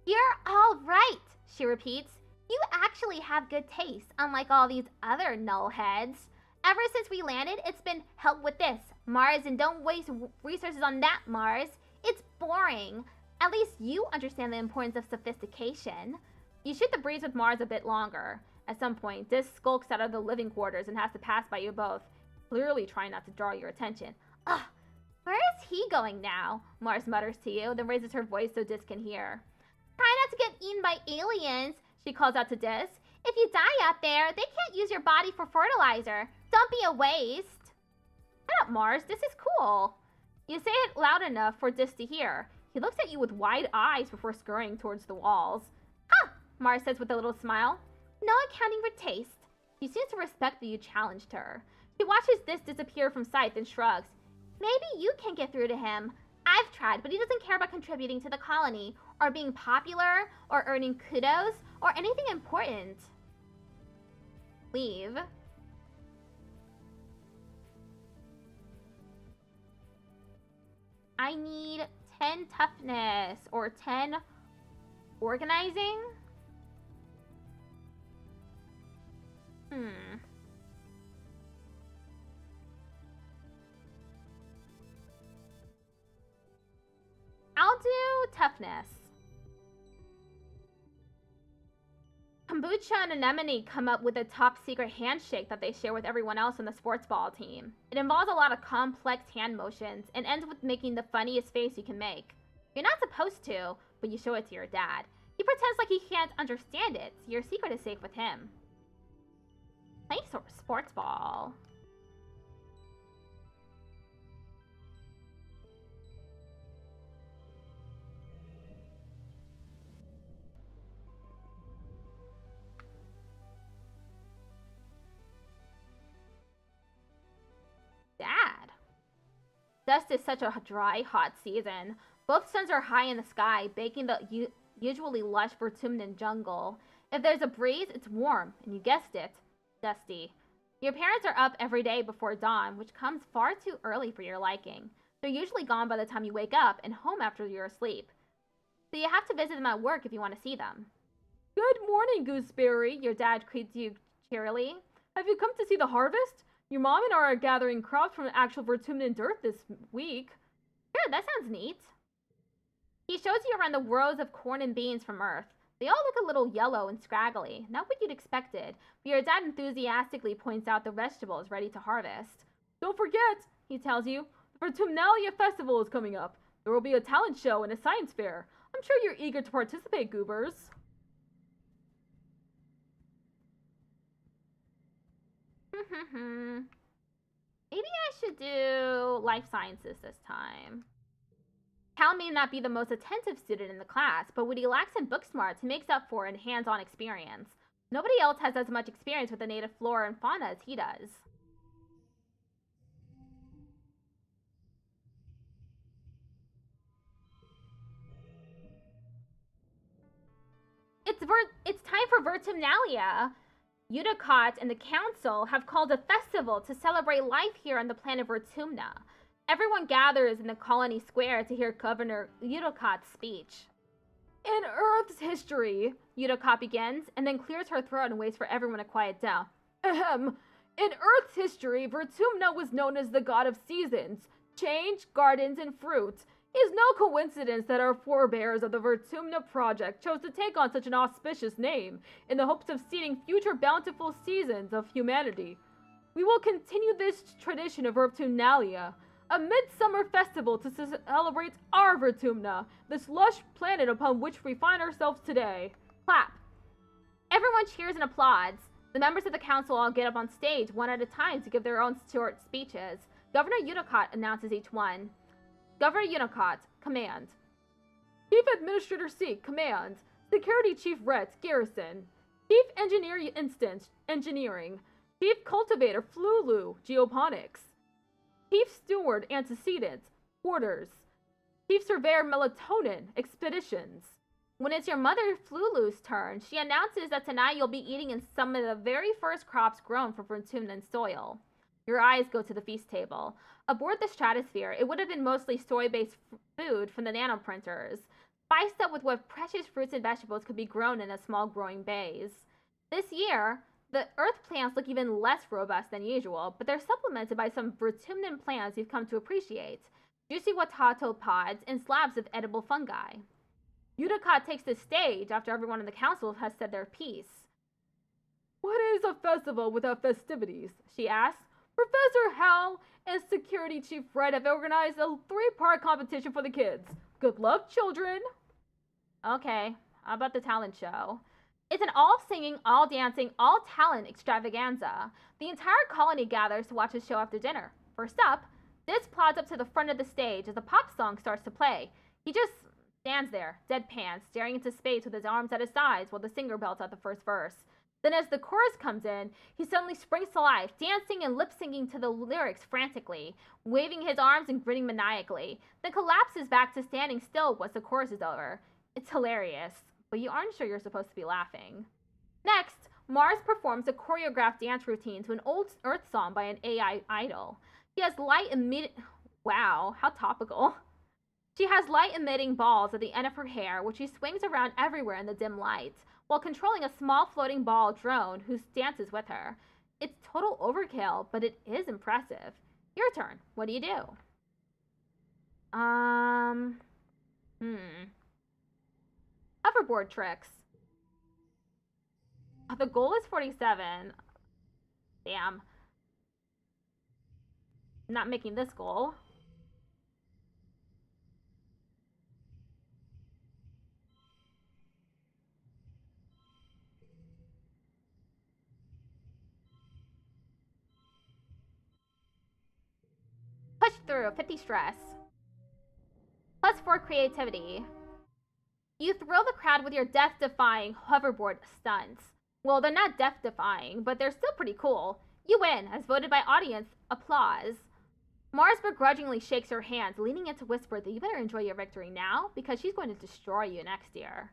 You're all right, she repeats. You actually have good taste, unlike all these other nullheads. Ever since we landed, it's been help with this, Mars, and don't waste resources on that, Mars. It's boring. At least you understand the importance of sophistication. You shoot the breeze with Mars a bit longer. At some point, Dis skulks out of the living quarters and has to pass by you both, clearly trying not to draw your attention. Ugh, where is he going now? Mars mutters to you, then raises her voice so Dis can hear. Try not to get eaten by aliens, she calls out to Dis. If you die out there, they can't use your body for fertilizer. Don't be a waste. Shut up, Mars. This is cool. You say it loud enough for Dis to hear. He looks at you with wide eyes before scurrying towards the walls. Huh, Mars says with a little smile. No accounting for taste. She seems to respect that you challenged her. She watches Dis disappear from sight, then shrugs. Maybe you can get through to him. I've tried, but he doesn't care about contributing to the colony, or being popular, or earning kudos, or anything important. Leave. I need 10 toughness, or 10 organizing? I'll do toughness. Kombucha and Anemone come up with a top secret handshake that they share with everyone else on the sports ball team. It involves a lot of complex hand motions and ends with making the funniest face you can make. You're not supposed to, but you show it to your dad. He pretends like he can't understand it, so your secret is safe with him. Playing sports ball. Dad. Dust is such a dry, hot season. Both suns are high in the sky, baking the usually lush Vertumnan jungle. If there's a breeze, it's warm, and you guessed it, dusty. Your parents are up every day before dawn, which comes far too early for your liking. They're usually gone by the time you wake up and home after you're asleep. So you have to visit them at work if you want to see them. Good morning, Gooseberry, your dad greets you cheerily. Have you come to see the harvest? Your mom and I are gathering crops from actual Vertumnan dirt this week. Sure, that sounds neat. He shows you around the rows of corn and beans from Earth. They all look a little yellow and scraggly, not what you'd expected, but your dad enthusiastically points out the vegetables ready to harvest. Don't forget, he tells you, the Vertumnalia Festival is coming up. There will be a talent show and a science fair. I'm sure you're eager to participate, goobers. Maybe I should do life sciences this time. Cal may not be the most attentive student in the class, but what he lacks in book smarts, he makes up for in hands-on experience. Nobody else has as much experience with the native flora and fauna as he does. It's time for Vertumnalia. Udicott and the council have called a festival to celebrate life here on the planet Vertumna. Everyone gathers in the colony square to hear Governor Udicott's speech. In Earth's history, Udicott begins, and then clears her throat and waits for everyone to quiet down. Ahem. In Earth's history, Vertumna was known as the god of seasons, change, gardens, and fruit. It is no coincidence that our forebears of the Vertumna Project chose to take on such an auspicious name in the hopes of seeding future bountiful seasons of humanity. We will continue this tradition of Vertumnalia, a midsummer festival to celebrate our Vertumna, this lush planet upon which we find ourselves today. Clap. Everyone cheers and applauds. The members of the council all get up on stage one at a time to give their own short speeches. Governor Udicott announces each one. Governor Udicott, command. Chief Administrator Seek, command. Security Chief Rhett, garrison. Chief Engineer Instant, engineering. Chief Cultivator Flulu, geoponics. Chief Steward Antecedent, quarters. Chief Surveyor Melatonin, expeditions. When it's your mother Flulu's turn, she announces that tonight you'll be eating in some of the very first crops grown from Vertumnan soil. Your eyes go to the feast table. Aboard the Stratosphere, it would have been mostly soy-based food from the nanoprinters, spiced up with what precious fruits and vegetables could be grown in the small growing bays. This year, the Earth plants look even less robust than usual, but they're supplemented by some Vertumnan plants you've come to appreciate. Juicy watato pods and slabs of edible fungi. Udicott takes the stage after everyone in the council has said their piece. What is a festival without festivities? She asks. Professor Hal and Security Chief Fred have organized a 3-part competition for the kids. Good luck, children. Okay, how about the talent show? It's an all-singing, all-dancing, all-talent extravaganza. The entire colony gathers to watch the show after dinner. First up, Diz plods up to the front of the stage as a pop song starts to play. He just stands there, deadpan, staring into space with his arms at his sides while the singer belts out the first verse. Then as the chorus comes in, he suddenly springs to life, dancing and lip-syncing to the lyrics frantically, waving his arms and grinning maniacally, then collapses back to standing still once the chorus is over. It's hilarious, but you aren't sure you're supposed to be laughing. Next, Mars performs a choreographed dance routine to an old Earth song by an AI idol. She has Wow, how topical. She has light-emitting balls at the end of her hair, which she swings around everywhere in the dim light, while controlling a small floating ball drone who dances with her. It's total overkill, but it is impressive. Your turn. What do you do? Hoverboard tricks. The goal is 47. Damn. Not making this goal. Push through, 50 stress. +4 creativity. You thrill the crowd with your death-defying hoverboard stunts. Well, they're not death-defying, but they're still pretty cool. You win, as voted by audience applause. Mars begrudgingly shakes her hands, leaning in to whisper that you better enjoy your victory now, because she's going to destroy you next year.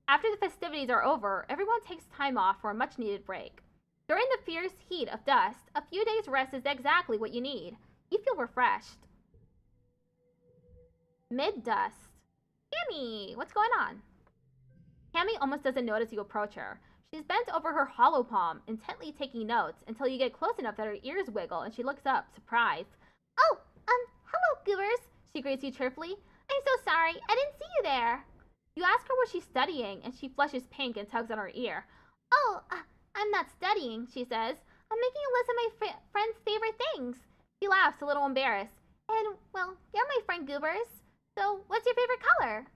After the festivities are over, everyone takes time off for a much-needed break. During the fierce heat of dust, a few days' rest is exactly what you need. You feel refreshed. Mid-dust. Cammy, what's going on? Cammy almost doesn't notice you approach her. She's bent over her hollow palm, intently taking notes, until you get close enough that her ears wiggle and she looks up, surprised. Oh, hello, goobers, she greets you cheerfully. I'm so sorry, I didn't see you there. You ask her what she's studying, and she flushes pink and tugs on her ear. Oh, I'm not studying, she says. I'm making a list of my friend's favorite things. She laughs, a little embarrassed. And, well, you're my friend, goobers. So, what's your favorite color?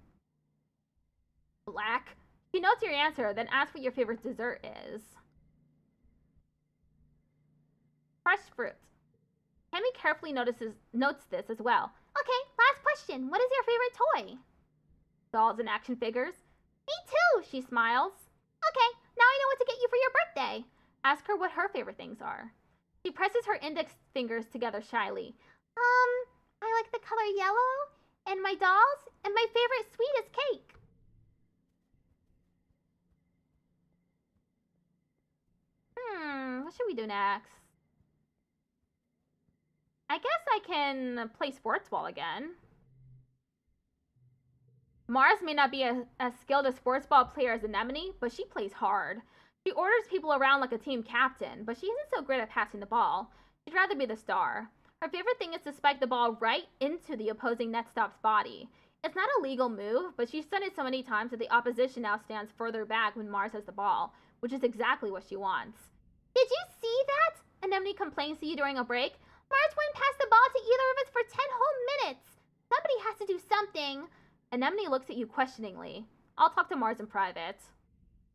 Black. She notes your answer, then asks what your favorite dessert is. Fresh fruit. Tammy carefully notes this as well. Okay, last question. What is your favorite toy? Dolls and action figures. Me too, she smiles. Okay, now I know what to get you for your birthday. Ask her what her favorite things are. She presses her index fingers together shyly. I like the color yellow, and my dolls, and my favorite sweet is cake. What should we do next? I guess I can play sports ball again. Mars may not be as skilled a sports ball player as Anemone, but she plays hard. She orders people around like a team captain, but she isn't so great at passing the ball. She'd rather be the star. Her favorite thing is to spike the ball right into the opposing net stop's body. It's not a legal move, but she's done it so many times that the opposition now stands further back when Mars has the ball, which is exactly what she wants. Did you see that? Anemone complains to you during a break. Mars wouldn't pass the ball to either of us for 10 whole minutes. Somebody has to do something. Anemone looks at you questioningly. I'll talk to Mars in private.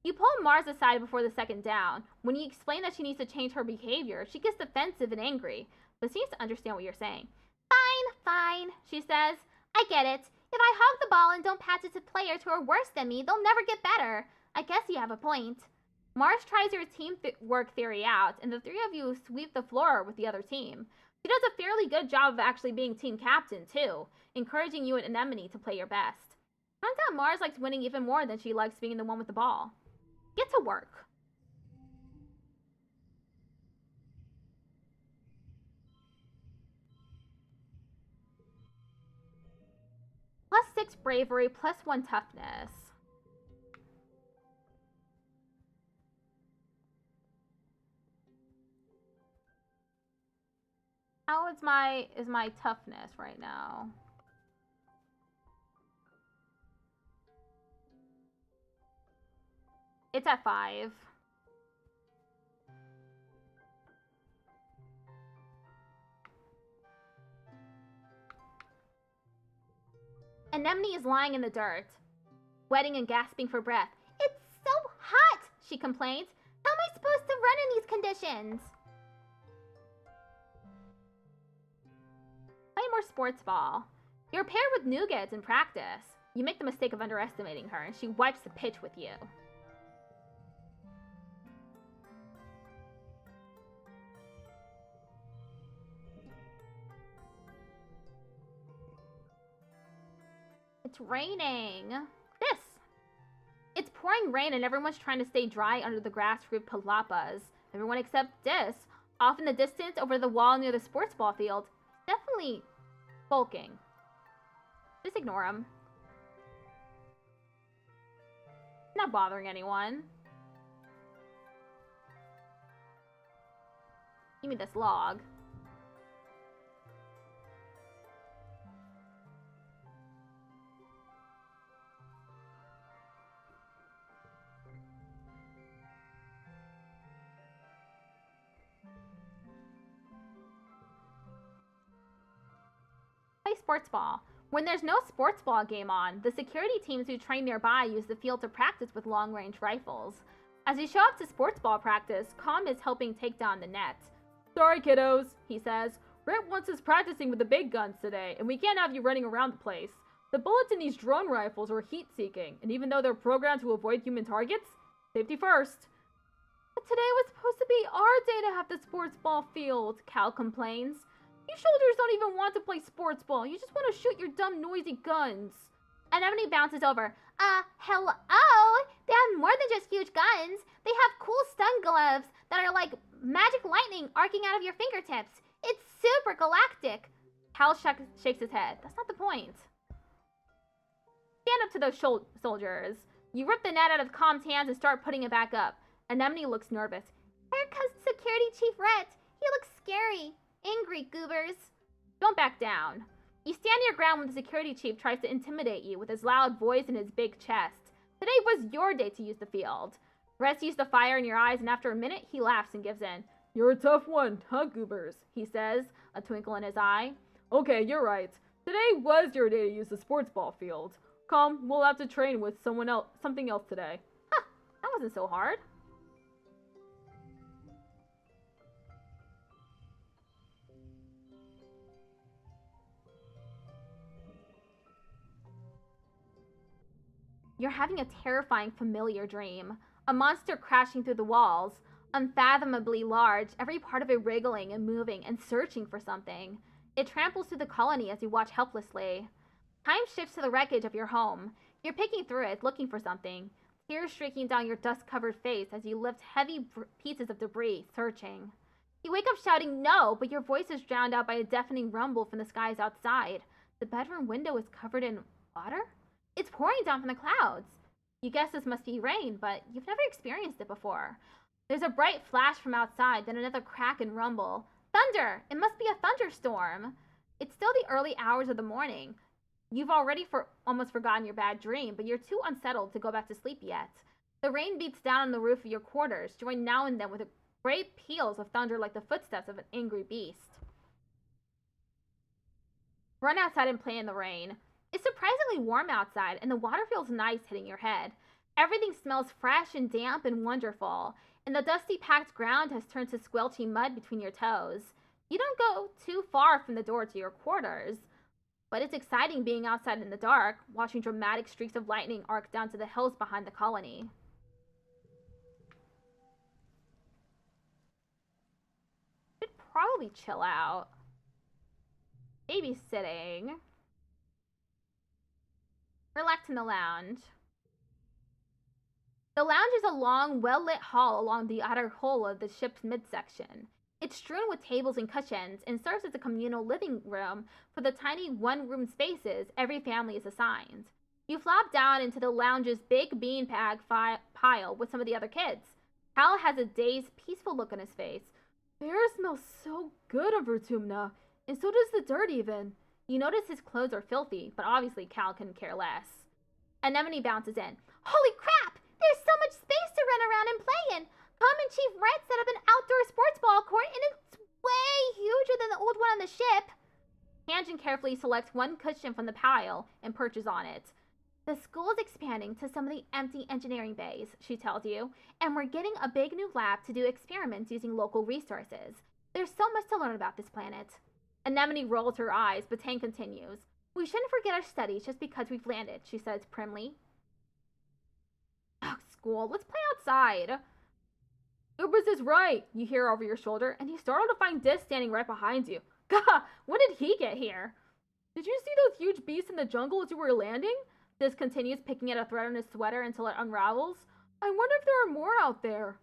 You pull Mars aside before the second down. When you explain that she needs to change her behavior, she gets defensive and angry, but seems to understand what you're saying. Fine, she says. I get it. If I hog the ball and don't pass it to players who are worse than me, they'll never get better. I guess you have a point. Mars tries your teamwork theory out, and the three of you sweep the floor with the other team. She does a fairly good job of actually being team captain, too, encouraging you and Anemone to play your best. Turns out Mars likes winning even more than she likes being the one with the ball. Get to work. +6 bravery, +1 toughness. How is my toughness right now? It's at 5. Anemone is lying in the dirt, sweating and gasping for breath. It's so hot, she complains. How am I supposed to run in these conditions? Play more sports ball. You're paired with Nougat in practice. You make the mistake of underestimating her, and she wipes the pitch with you. It's raining. This. It's pouring rain and everyone's trying to stay dry under the grass-roofed palapas. Everyone except Dis, off in the distance over the wall near the sports ball field. Definitely bulking. Just ignore him. Not bothering anyone. Give me this log. Play sports ball. When there's no sports ball game on, the security teams who train nearby use the field to practice with long-range rifles. As you show up to sports ball practice, Calm is helping take down the net. Sorry, kiddos, he says. Brent wants us practicing with the big guns today, and we can't have you running around the place. The bullets in these drone rifles are heat-seeking, and even though they're programmed to avoid human targets, safety first. But today was supposed to be our day to have the sports ball field, Cal complains. You soldiers don't even want to play sports ball. You just want to shoot your dumb, noisy guns. Anemone bounces over. Hello? They have more than just huge guns. They have cool stun gloves that are like magic lightning arcing out of your fingertips. It's super galactic. Cal shakes his head. That's not the point. Stand up to those soldiers. You rip the net out of Calm's hands and start putting it back up. Anemone looks nervous. Here comes Security Chief Rhett. He looks scary. Angry, goobers. Don't back down. You stand your ground when the security chief tries to intimidate you with his loud voice and his big chest. Today was your day to use the field. Rhett sees the fire in your eyes, and after a minute, he laughs and gives in. You're a tough one, huh, goobers? He says, a twinkle in his eye. Okay, you're right. Today was your day to use the sports ball field. Come, we'll have to train with something else today. Huh, that wasn't so hard. You're having a terrifying familiar dream. A monster crashing through the walls, unfathomably large, every part of it wriggling and moving and searching for something. It tramples through the colony as you watch helplessly. Time shifts to the wreckage of your home. You're picking through it, looking for something. Tears streaking down your dust-covered face as you lift heavy pieces of debris, searching. You wake up shouting no, but your voice is drowned out by a deafening rumble from the skies outside. The bedroom window is covered in water? It's pouring down from the clouds. You guess this must be rain, but you've never experienced it before. There's a bright flash from outside, then another crack and rumble. Thunder! It must be a thunderstorm. It's still the early hours of the morning. You've already almost forgotten your bad dream, but you're too unsettled to go back to sleep yet. The rain beats down on the roof of your quarters, joined now and then with great peals of thunder like the footsteps of an angry beast. Run outside and play in the rain. It's surprisingly warm outside, and the water feels nice hitting your head. Everything smells fresh and damp and wonderful, and the dusty packed ground has turned to squelchy mud between your toes. You don't go too far from the door to your quarters, but it's exciting being outside in the dark, watching dramatic streaks of lightning arc down to the hills behind the colony. Should probably chill out. Babysitting. Relax in the lounge. The lounge is a long, well-lit hall along the outer hull of the ship's midsection. It's strewn with tables and cushions and serves as a communal living room for the tiny one-room spaces every family is assigned. You flop down into the lounge's big beanbag pile with some of the other kids. Cal has a dazed, peaceful look on his face. The air smells so good of Vertumna, and so does the dirt even. You notice his clothes are filthy, but obviously Cal can care less. Anemone bounces in. Holy crap! There's so much space to run around and play in! Tom and Chief Red set up an outdoor sports ball court, and it's way huger than the old one on the ship. Tangent carefully selects one cushion from the pile and perches on it. The school's expanding to some of the empty engineering bays, she tells you, and we're getting a big new lab to do experiments using local resources. There's so much to learn about this planet. Anemone rolls her eyes, but Tang continues. We shouldn't forget our studies just because we've landed, she says primly. Ugh, school, let's play outside. Ubers is right, you hear over your shoulder, and you startle to find Dis standing right behind you. Gah, when did he get here? Did you see those huge beasts in the jungle as you were landing? Dis continues, picking at a thread on his sweater until it unravels. I wonder if there are more out there.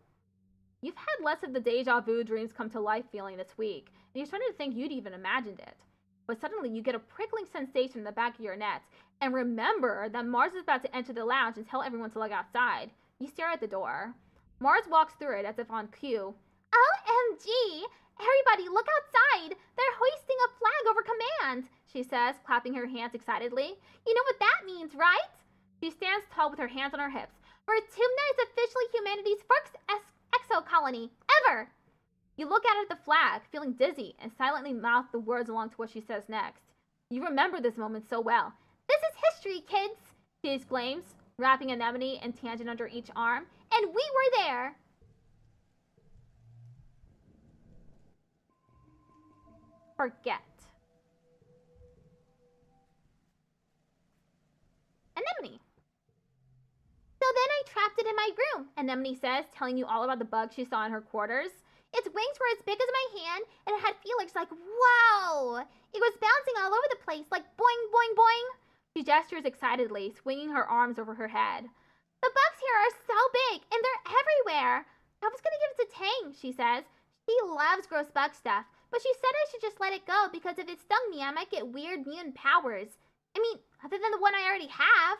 You've had less of the deja vu dreams come to life feeling this week, and you're starting to think you'd even imagined it. But suddenly you get a prickling sensation in the back of your neck, and remember that Mars is about to enter the lounge and tell everyone to look outside. You stare at the door. Mars walks through it as if on cue. OMG! Everybody, look outside! They're hoisting a flag over command, she says, clapping her hands excitedly. You know what that means, right? She stands tall with her hands on her hips. Vertumna is officially humanity's first exocolony ever! You look out at the flag, feeling dizzy, and silently mouth the words along to what she says next. You remember this moment so well. This is history, kids, she exclaims, wrapping Anemone and Tangent under each arm. And we were there! Forget. Anemone. So then I trapped it in my room, Anemone says, telling you all about the bug she saw in her quarters. Its wings were as big as my hand, and it had feelers like, wow! It was bouncing all over the place, like boing, boing, boing. She gestures excitedly, swinging her arms over her head. The bugs here are so big, and they're everywhere. I was gonna give it to Tang, she says. She loves gross bug stuff, but she said I should just let it go because if it stung me, I might get weird mutant powers. I mean, other than the one I already have.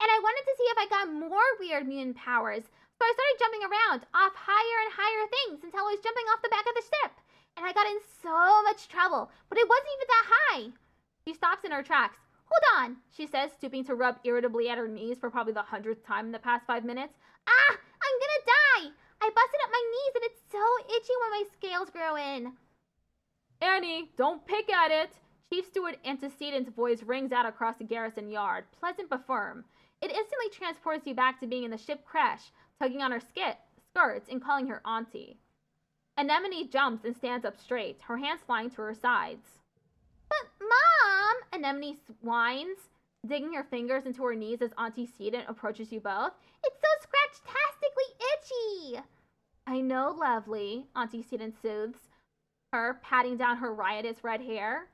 And I wanted to see if I got more weird mutant powers, so I started jumping around, off higher and higher things until I was jumping off the back of the ship. And I got in so much trouble, but it wasn't even that high. She stops in her tracks. Hold on, she says, stooping to rub irritably at her knees for probably the 100th time in the past 5 minutes. Ah, I'm gonna die! I busted up my knees and it's so itchy when my scales grow in. Annie, don't pick at it, Chief Steward Antecedent's voice rings out across the garrison yard, pleasant but firm. It instantly transports you back to being in the ship crash, tugging on her skirts and calling her auntie. Anemone jumps and stands up straight, her hands flying to her sides. But Mom, Anemone whines, digging her fingers into her knees as Auntie Sedent approaches you both. It's so scratch-tastically itchy! I know, lovely, Auntie Sedent soothes her, patting down her riotous red hair.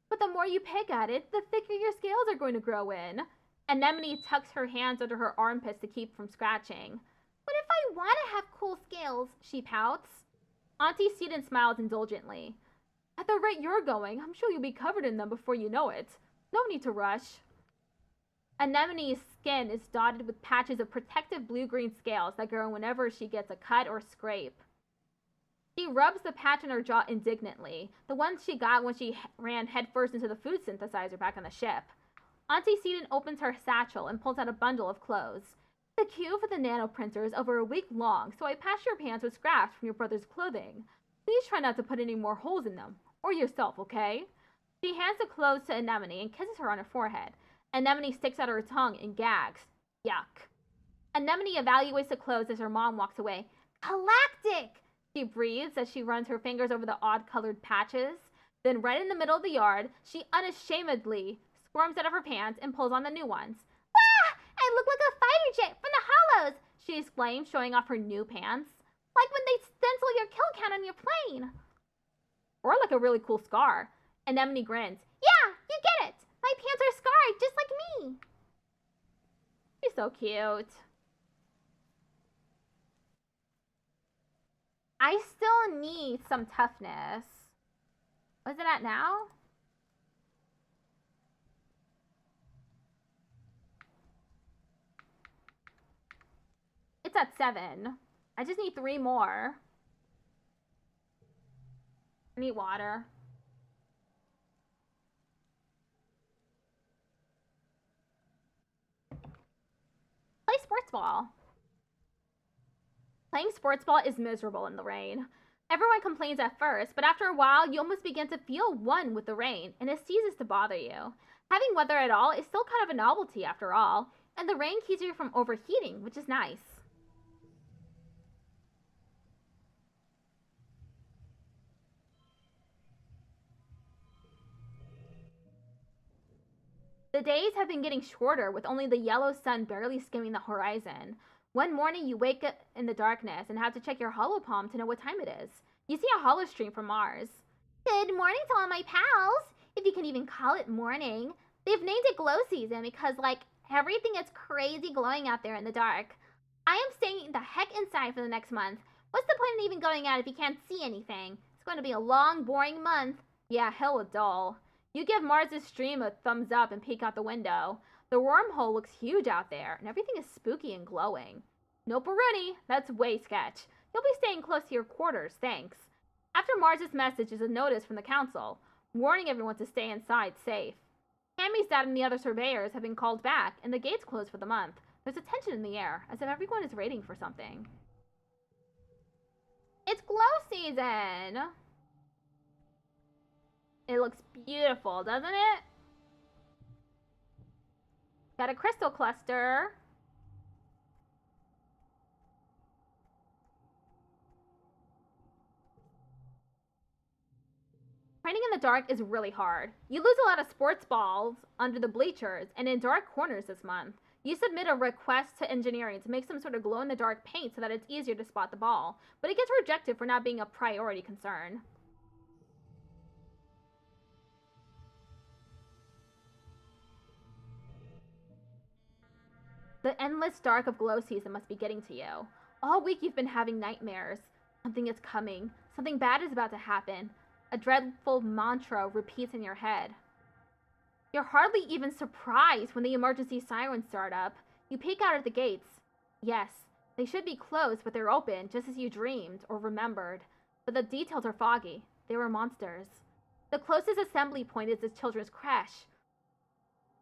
But the more you pick at it, the thicker your scales are going to grow in. Anemone tucks her hands under her armpits to keep from scratching. What if I want to have cool scales? She pouts. Auntie Sedent smiles indulgently. At the rate you're going, I'm sure you'll be covered in them before you know it. No need to rush. Anemone's skin is dotted with patches of protective blue-green scales that grow whenever she gets a cut or scrape. She rubs the patch on her jaw indignantly, the one she got when she ran headfirst into the food synthesizer back on the ship. Auntie Sedent opens her satchel and pulls out a bundle of clothes. The queue for the nanoprinter is over a week long, so I patched your pants with scraps from your brother's clothing. Please try not to put any more holes in them. Or yourself, okay? She hands the clothes to Anemone and kisses her on her forehead. Anemone sticks out her tongue and gags. Yuck. Anemone evaluates the clothes as her mom walks away. Galactic! She breathes as she runs her fingers over the odd-colored patches. Then right in the middle of the yard, she unashamedly squirms out of her pants and pulls on the new ones. Wah! I look like a fighter jet from the Hollows! She exclaims, showing off her new pants. Like when they stencil your kill count on your plane. Or like a really cool scar. Anemone grins. Yeah, you get it! My pants are scarred just like me! She's so cute. I still need some toughness. What's it at now? It's at 7. I just need 3 more. I need water. Play sports ball. Playing sports ball is miserable in the rain. Everyone complains at first, but after a while, you almost begin to feel one with the rain, and it ceases to bother you. Having weather at all is still kind of a novelty after all, and the rain keeps you from overheating, which is nice. The days have been getting shorter, with only the yellow sun barely skimming the horizon. One morning, you wake up in the darkness and have to check your holopalm to know what time it is. You see a holostream from Mars. Good morning to all my pals, if you can even call it morning. They've named it glow season because, like, everything is crazy glowing out there in the dark. I am staying the heck inside for the next month. What's the point in even going out if you can't see anything? It's going to be a long, boring month. Yeah, hella dull. You give Mars' stream a thumbs up and peek out the window. The wormhole looks huge out there, and everything is spooky and glowing. No Baruni, that's way sketch. You'll be staying close to your quarters, thanks. After Mars' message is a notice from the council, warning everyone to stay inside safe. Cammy's dad and the other surveyors have been called back, and the gates closed for the month. There's a tension in the air, as if everyone is waiting for something. It's glow season! It looks beautiful, doesn't it? Got a crystal cluster. Training in the dark is really hard. You lose a lot of sports balls under the bleachers and in dark corners this month. You submit a request to engineering to make some sort of glow-in-the-dark paint so that it's easier to spot the ball, but it gets rejected for not being a priority concern. The endless dark of glow season must be getting to you. All week you've been having nightmares. Something is coming. Something bad is about to happen. A dreadful mantra repeats in your head. You're hardly even surprised when the emergency sirens start up. You peek out at the gates. Yes, they should be closed, but they're open, just as you dreamed or remembered. But the details are foggy. They were monsters. The closest assembly point is the children's creche.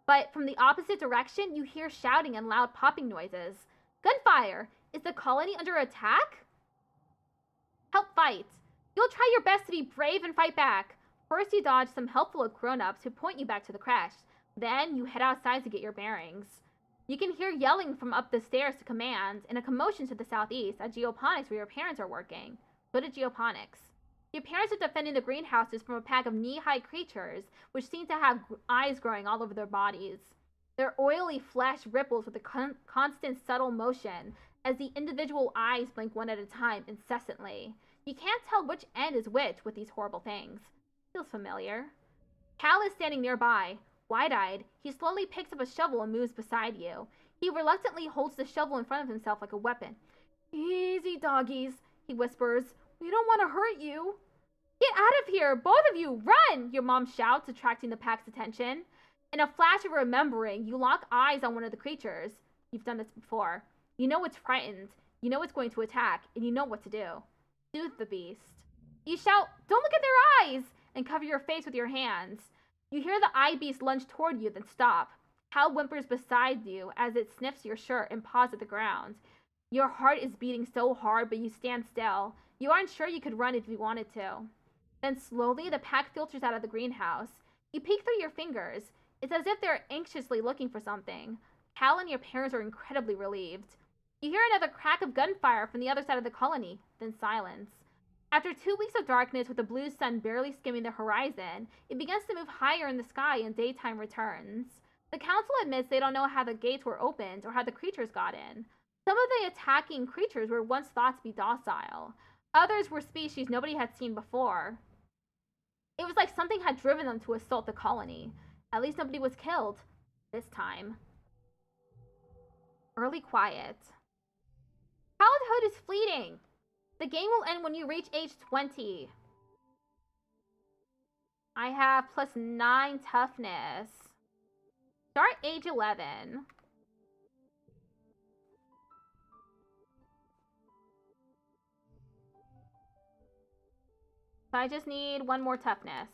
But from the opposite direction, you hear shouting and loud popping noises. Gunfire! Is the colony under attack? Help fight. You'll try your best to be brave and fight back. First, you dodge some helpful grown-ups who point you back to the crash. Then, you head outside to get your bearings. You can hear yelling from up the stairs to commands and a commotion to the southeast at geoponics where your parents are working. Go to geoponics. Your parents are defending the greenhouses from a pack of knee-high creatures which seem to have eyes growing all over their bodies. Their oily flesh ripples with a constant subtle motion as the individual eyes blink one at a time incessantly. You can't tell which end is which with these horrible things. Feels familiar. Cal is standing nearby. Wide-eyed, he slowly picks up a shovel and moves beside you. He reluctantly holds the shovel in front of himself like a weapon. Easy, doggies, he whispers. We don't want to hurt you. Get out of here, both of you, run! Your mom shouts, attracting the pack's attention. In a flash of remembering, you lock eyes on one of the creatures. You've done this before. You know it's frightened, you know it's going to attack, and you know what to do. Soothe the beast. You shout, don't look at their eyes, and cover your face with your hands. You hear the eye beast lunge toward you, then stop. Cal whimpers beside you as it sniffs your shirt and paws at the ground. Your heart is beating so hard, but you stand still. You aren't sure you could run if you wanted to. Then slowly, the pack filters out of the greenhouse. You peek through your fingers. It's as if they're anxiously looking for something. Cal and your parents are incredibly relieved. You hear another crack of gunfire from the other side of the colony, then silence. After 2 weeks of darkness with the blue sun barely skimming the horizon, it begins to move higher in the sky and daytime returns. The council admits they don't know how the gates were opened or how the creatures got in. Some of the attacking creatures were once thought to be docile. Others were species nobody had seen before. It was like something had driven them to assault the colony. At least nobody was killed. This time. Early quiet. Childhood is fleeting. The game will end when you reach age 20. I have +9 toughness. Start age 11. So I just need 1 more toughness.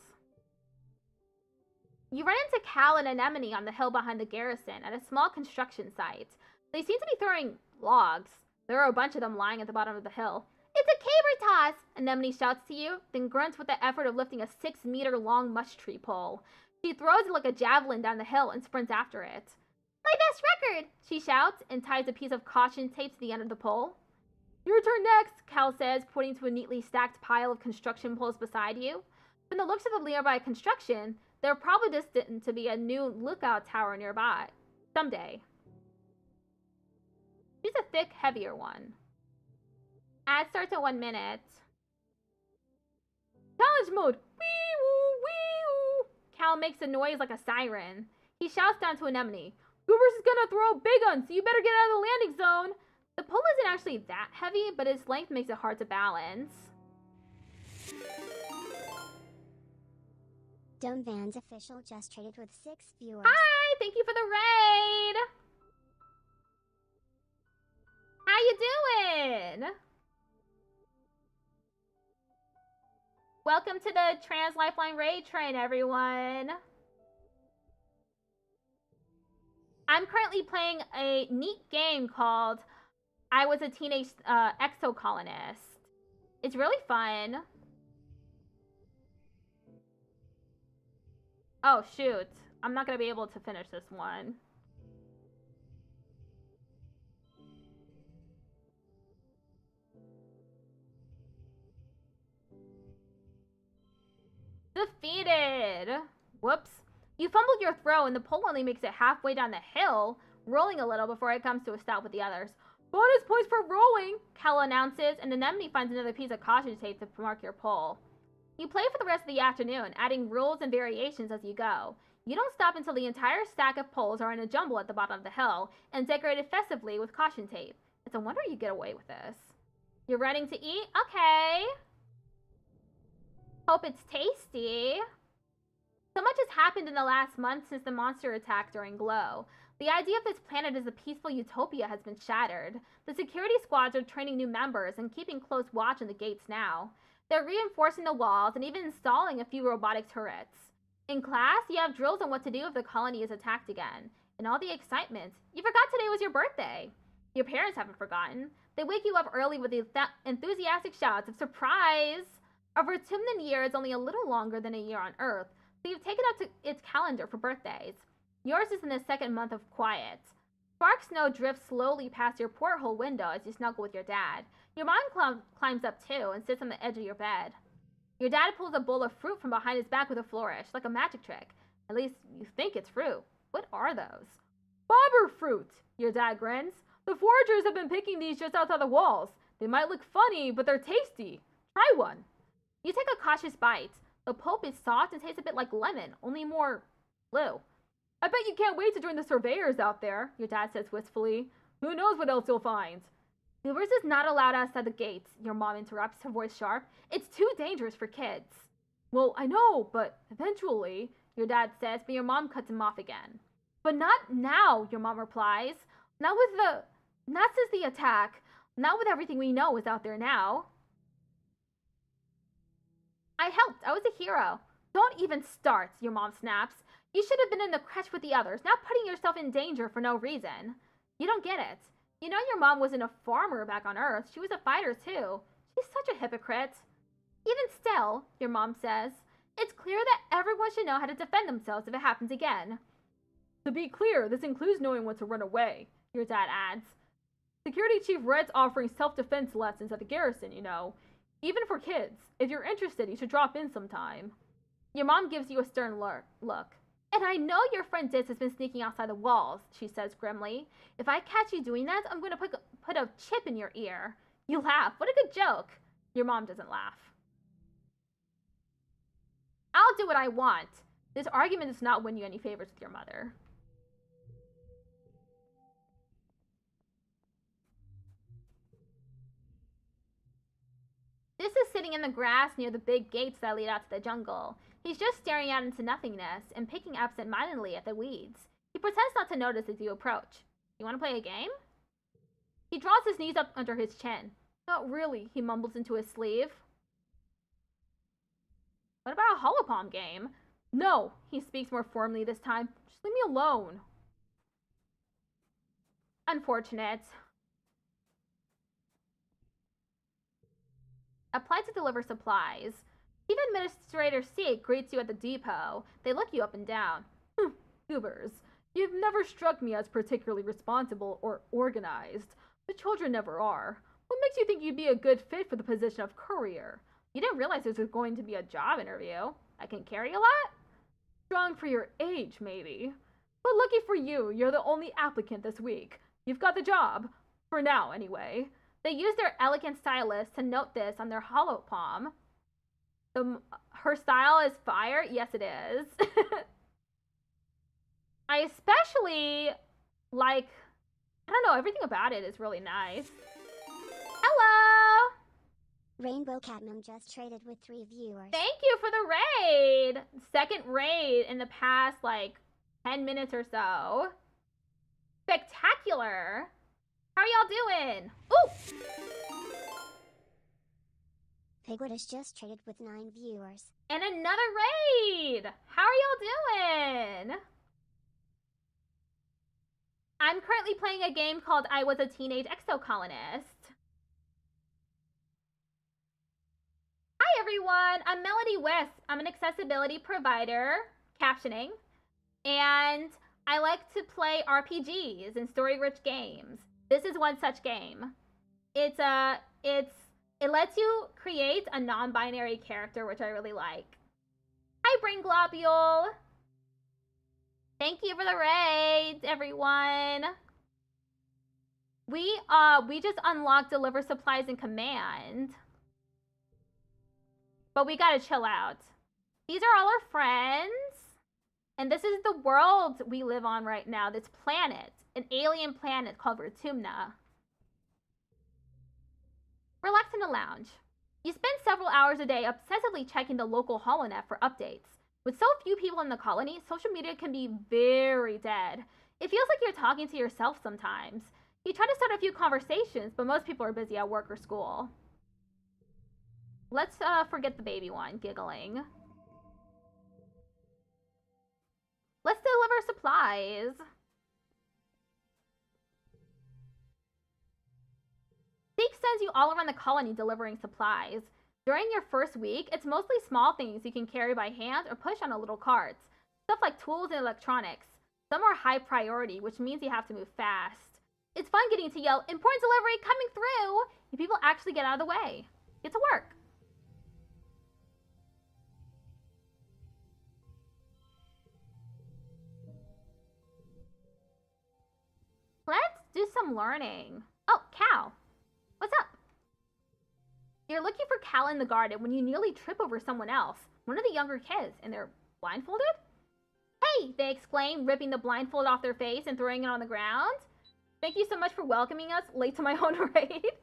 You run into Cal and Anemone on the hill behind the garrison at a small construction site. They seem to be throwing logs. There are a bunch of them lying at the bottom of the hill. It's a caber toss! Anemone shouts to you, then grunts with the effort of lifting a 6-meter-long mush tree pole. She throws it like a javelin down the hill and sprints after it. My best record! She shouts and ties a piece of caution tape to the end of the pole. Your turn next, Cal says, pointing to a neatly stacked pile of construction poles beside you. From the looks of the nearby construction, there are probably destined to be a new lookout tower nearby. Someday. Use a thick, heavier one. Ad starts at 1 minute. Challenge mode! Wee-woo, wee-woo! Cal makes a noise like a siren. He shouts down to Anemone. Goobers is gonna throw a big one, so you better get out of the landing zone! The pole isn't actually that heavy, but its length makes it hard to balance. Dome Van's official just traded with 6 viewers. Hi! Thank you for the raid! How you doing? Welcome to the Trans Lifeline raid train, everyone. I'm currently playing a neat game called I Was a Teenage Exocolonist. It's really fun. Oh, shoot. I'm not going to be able to finish this one. Defeated! Whoops. You fumbled your throw and the pole only makes it halfway down the hill, rolling a little before it comes to a stop with the others. Bonus points for rolling, Cal announces, and Anemone finds another piece of caution tape to mark your pole. You play for the rest of the afternoon, adding rules and variations as you go. You don't stop until the entire stack of poles are in a jumble at the bottom of the hill and decorated festively with caution tape. It's a wonder you get away with this. You're ready to eat? Okay. Hope it's tasty. So much has happened in the last month since the monster attack during Glow. The idea of this planet as a peaceful utopia has been shattered. The security squads are training new members and keeping close watch on the gates now. They're reinforcing the walls and even installing a few robotic turrets. In class, you have drills on what to do if the colony is attacked again. And all the excitement. You forgot today was your birthday. Your parents haven't forgotten. They wake you up early with the enthusiastic shouts of surprise. A Vertumnan year is only a little longer than a year on Earth, so you've taken up to its calendar for birthdays. Yours is in the second month of quiet. Spark snow drifts slowly past your porthole window as you snuggle with your dad. Your mom climbs up too and sits on the edge of your bed. Your dad pulls a bowl of fruit from behind his back with a flourish, like a magic trick. At least you think it's fruit. What are those? Bobber fruit, your dad grins. The foragers have been picking these just outside the walls. They might look funny, but they're tasty. Try one. You take a cautious bite. The pulp is soft and tastes a bit like lemon, only more blue. I bet you can't wait to join the surveyors out there, your dad says wistfully. Who knows what else you'll find? Goobers is not allowed outside the gates, your mom interrupts, her voice sharp. It's too dangerous for kids. Well, I know, but eventually, your dad says, but your mom cuts him off again. But not now, your mom replies. Not since the attack. Not with everything we know is out there now. I helped. I was a hero. Don't even start, your mom snaps. You should have been in the crèche with the others, not putting yourself in danger for no reason. You don't get it. You know your mom wasn't a farmer back on Earth. She was a fighter, too. She's such a hypocrite. Even still, your mom says, it's clear that everyone should know how to defend themselves if it happens again. To be clear, this includes knowing when to run away, your dad adds. Security Chief Red's offering self-defense lessons at the garrison, you know. Even for kids. If you're interested, you should drop in sometime. Your mom gives you a stern look. And I know your friend Ditz has been sneaking outside the walls, she says grimly. If I catch you doing that, I'm going to put a chip in your ear. You laugh. What a good joke. Your mom doesn't laugh. I'll do what I want. This argument does not win you any favors with your mother. This is sitting in the grass near the big gates that lead out to the jungle. He's just staring out into nothingness and picking absent-mindedly at the weeds. He pretends not to notice as you approach. You want to play a game? He draws his knees up under his chin. Not really, he mumbles into his sleeve. What about a holopalm game? No, he speaks more formally this time. Just leave me alone. Unfortunate. Apply to deliver supplies. Chief Administrator Seek greets you at the depot. They look you up and down. Goobers, you've never struck me as particularly responsible or organized. The children never are. What makes you think you'd be a good fit for the position of courier? You didn't realize this was going to be a job interview. I can carry a lot? Strong for your age, maybe. But lucky for you, you're the only applicant this week. You've got the job. For now, anyway. They use their elegant stylus to note this on their holopalm. Her style is fire? Yes, it is. I especially like, I don't know, everything about it is really nice. Hello! Rainbow Cadmum just traded with 3 viewers. Thank you for the raid! Second raid in the past, 10 minutes or so. Spectacular! How are y'all doing? Ooh! Pigwood has just traded with 9 viewers. And another raid! How are y'all doing? I'm currently playing a game called I Was a Teenage Exocolonist. Hi everyone, I'm Melody Wisp. I'm an accessibility provider, captioning, and I like to play RPGs and story-rich games. This is one such game. It lets you create a non-binary character, which I really like. Hi, Brain Globule. Thank you for the raids, everyone. We just unlocked Deliver Supplies in Command. But we gotta chill out. These are all our friends. And this is the world we live on right now, this planet. An alien planet called Vertumna. Relax in a lounge. You spend several hours a day obsessively checking the local holonet for updates. With so few people in the colony, social media can be very dead. It feels like you're talking to yourself sometimes. You try to start a few conversations, but most people are busy at work or school. Let's forget the baby one, giggling. Let's deliver supplies. Seek sends you all around the colony delivering supplies. During your first week, it's mostly small things you can carry by hand or push on a little carts. Stuff like tools and electronics. Some are high priority, which means you have to move fast. It's fun getting to yell, "Important delivery coming through!" if people actually get out of the way. Get to work. Let's do some learning. Oh, Cal. What's up? You're looking for Cal in the garden when you nearly trip over someone else, one of the younger kids, and they're blindfolded? "Hey!" they exclaim, ripping the blindfold off their face and throwing it on the ground. "Thank you so much for welcoming us, late to my own raid."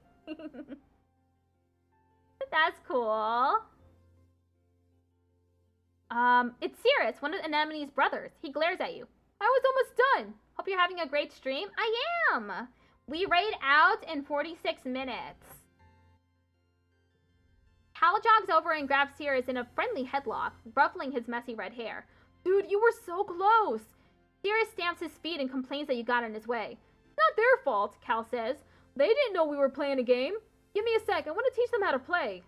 That's cool. It's Cirrus, one of Anemone's brothers. He glares at you. "I was almost done. Hope you're having a great stream." "I am. We raid out in 46 minutes. Cal jogs over and grabs Cirrus in a friendly headlock, ruffling his messy red hair. "Dude, you were so close." Cirrus stamps his feet and complains that you got in his way. "It's not their fault," Cal says. "They didn't know we were playing a game. Give me a sec, I want to teach them how to play."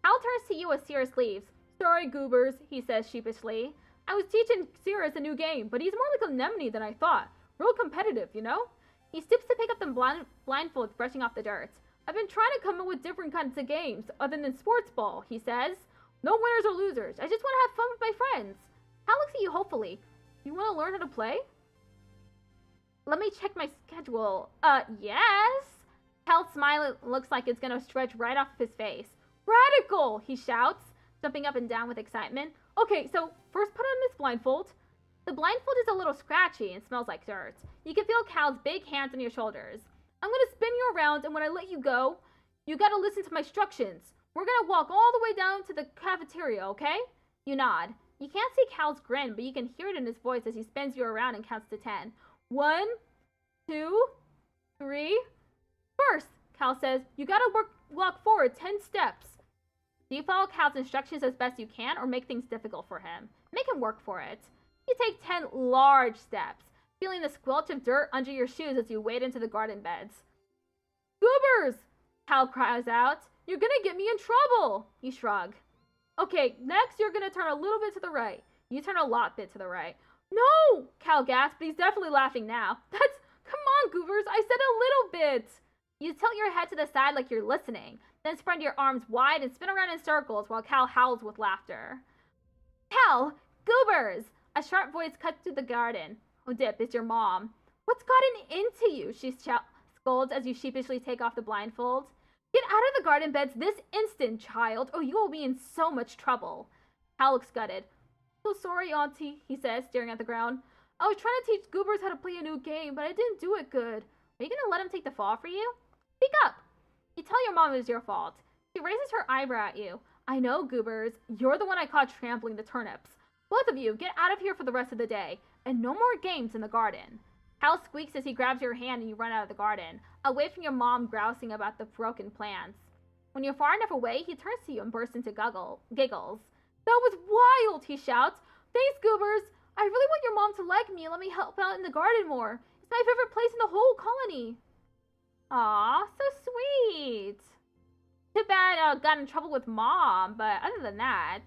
Cal turns to you as Cirrus leaves. "Sorry, goobers," he says sheepishly. "I was teaching Cirrus a new game, but he's more like an anemone than I thought. Real competitive, you know?" He stoops to pick up the blindfold, brushing off the dirt. "I've been trying to come up with different kinds of games, other than sports ball," he says. "No winners or losers. I just want to have fun with my friends." Cal looks at you hopefully. "You want to learn how to play?" "Let me check my schedule." Yes." Cal's smile looks like it's going to stretch right off of his face. "Radical!" he shouts, jumping up and down with excitement. "Okay, so first put on this blindfold." The blindfold is a little scratchy and smells like dirt. You can feel Cal's big hands on your shoulders. "I'm going to spin you around, and when I let you go, you got to listen to my instructions. We're going to walk all the way down to the cafeteria, okay?" You nod. You can't see Cal's grin, but you can hear it in his voice as he spins you around and counts to 10. 1, 2, 3. "First," Cal says, "you gotta walk forward 10 steps. Do you follow Cal's instructions as best you can, or make things difficult for him? Make him work for it. You take 10 large steps, feeling the squelch of dirt under your shoes as you wade into the garden beds. "Goobers!" Cal cries out. "You're gonna get me in trouble!" You shrug. "Okay, next you're gonna turn a little bit to the right." You turn a lot bit to the right. "No!" Cal gasps, but he's definitely laughing now. Come on, goobers, I said a little bit!" You tilt your head to the side like you're listening, then spread your arms wide and spin around in circles while Cal howls with laughter. "Cal! Goobers!" A sharp voice cuts through the garden. Oh, Dip, it's your mom. "What's gotten into you?" she scolds as you sheepishly take off the blindfold. "Get out of the garden beds this instant, child, or you will be in so much trouble." Cal looks gutted. "So sorry, Auntie," he says, staring at the ground. "I was trying to teach goobers how to play a new game, but I didn't do it good. Are you gonna let him take the fall for you? Speak up." You tell your mom it was your fault. She raises her eyebrow at you. "I know, goobers. You're the one I caught trampling the turnips. Both of you, get out of here for the rest of the day, and no more games in the garden." Cal squeaks as he grabs your hand and you run out of the garden, away from your mom grousing about the broken plans. When you're far enough away, he turns to you and bursts into giggles. "That was wild," he shouts. "Thanks, goobers. I really want your mom to like me and let me help out in the garden more. It's my favorite place in the whole colony." Aw, so sweet. Too bad I got in trouble with Mom, but other than that...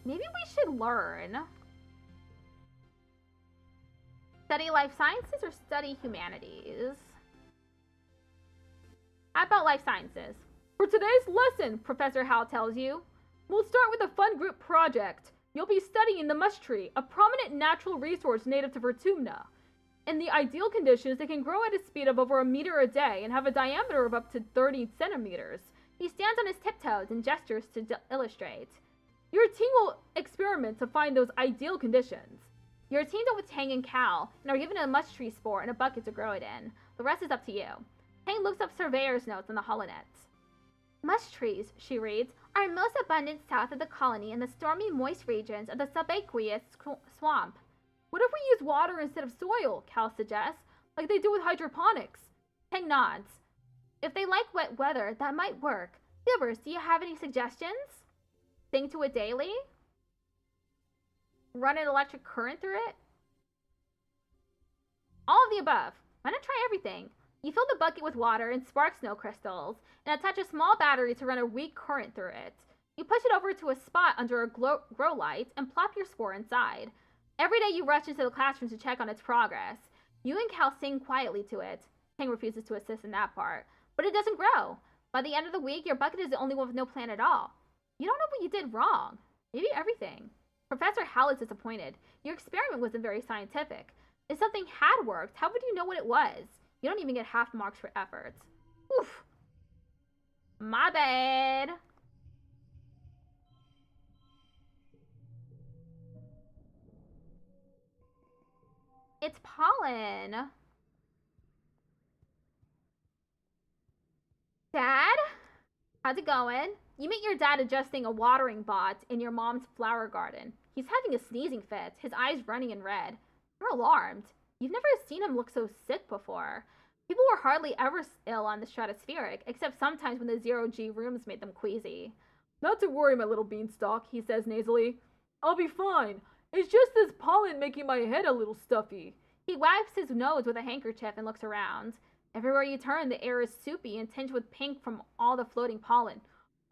Maybe we should learn. Study life sciences or study humanities? How about life sciences? For today's lesson, Professor Hal tells you, we'll start with a fun group project. You'll be studying the mush tree, a prominent natural resource native to Vertumna. In the ideal conditions, it can grow at a speed of over 1 meter a day and have a diameter of up to 30 centimeters. He stands on his tiptoes and gestures to illustrate. Your team will experiment to find those ideal conditions. You're teamed up with Tang and Cal and are given a mush tree spore and a bucket to grow it in. The rest is up to you. Tang looks up surveyor's notes on the holonet. Mush trees, she reads, are most abundant south of the colony in the stormy, moist regions of the subaqueous swamp. What if we use water instead of soil? Cal suggests, like they do with hydroponics. Tang nods. If they like wet weather, that might work. Givers, do you have any suggestions? Sing to it daily? Run an electric current through it? All of the above. Why not try everything? You fill the bucket with water and spark snow crystals, and attach a small battery to run a weak current through it. You push it over to a spot under a grow light and plop your spore inside. Every day you rush into the classroom to check on its progress. You and Cal sing quietly to it. Tang refuses to assist in that part, but it doesn't grow. By the end of the week, your bucket is the only one with no plant at all. You don't know what you did wrong. Maybe everything. Professor Hal is disappointed. Your experiment wasn't very scientific. If something had worked, how would you know what it was? You don't even get half marks for efforts. Oof. My bad. It's pollen. Dad? How's it going? You meet your dad adjusting a watering bot in your mom's flower garden. He's having a sneezing fit, his eyes running in red. You're alarmed. You've never seen him look so sick before. People were hardly ever ill on the stratospheric, except sometimes when the zero-G rooms made them queasy. Not to worry, my little beanstalk, he says nasally. I'll be fine. It's just this pollen making my head a little stuffy. He wipes his nose with a handkerchief and looks around. Everywhere you turn, the air is soupy and tinged with pink from all the floating pollen.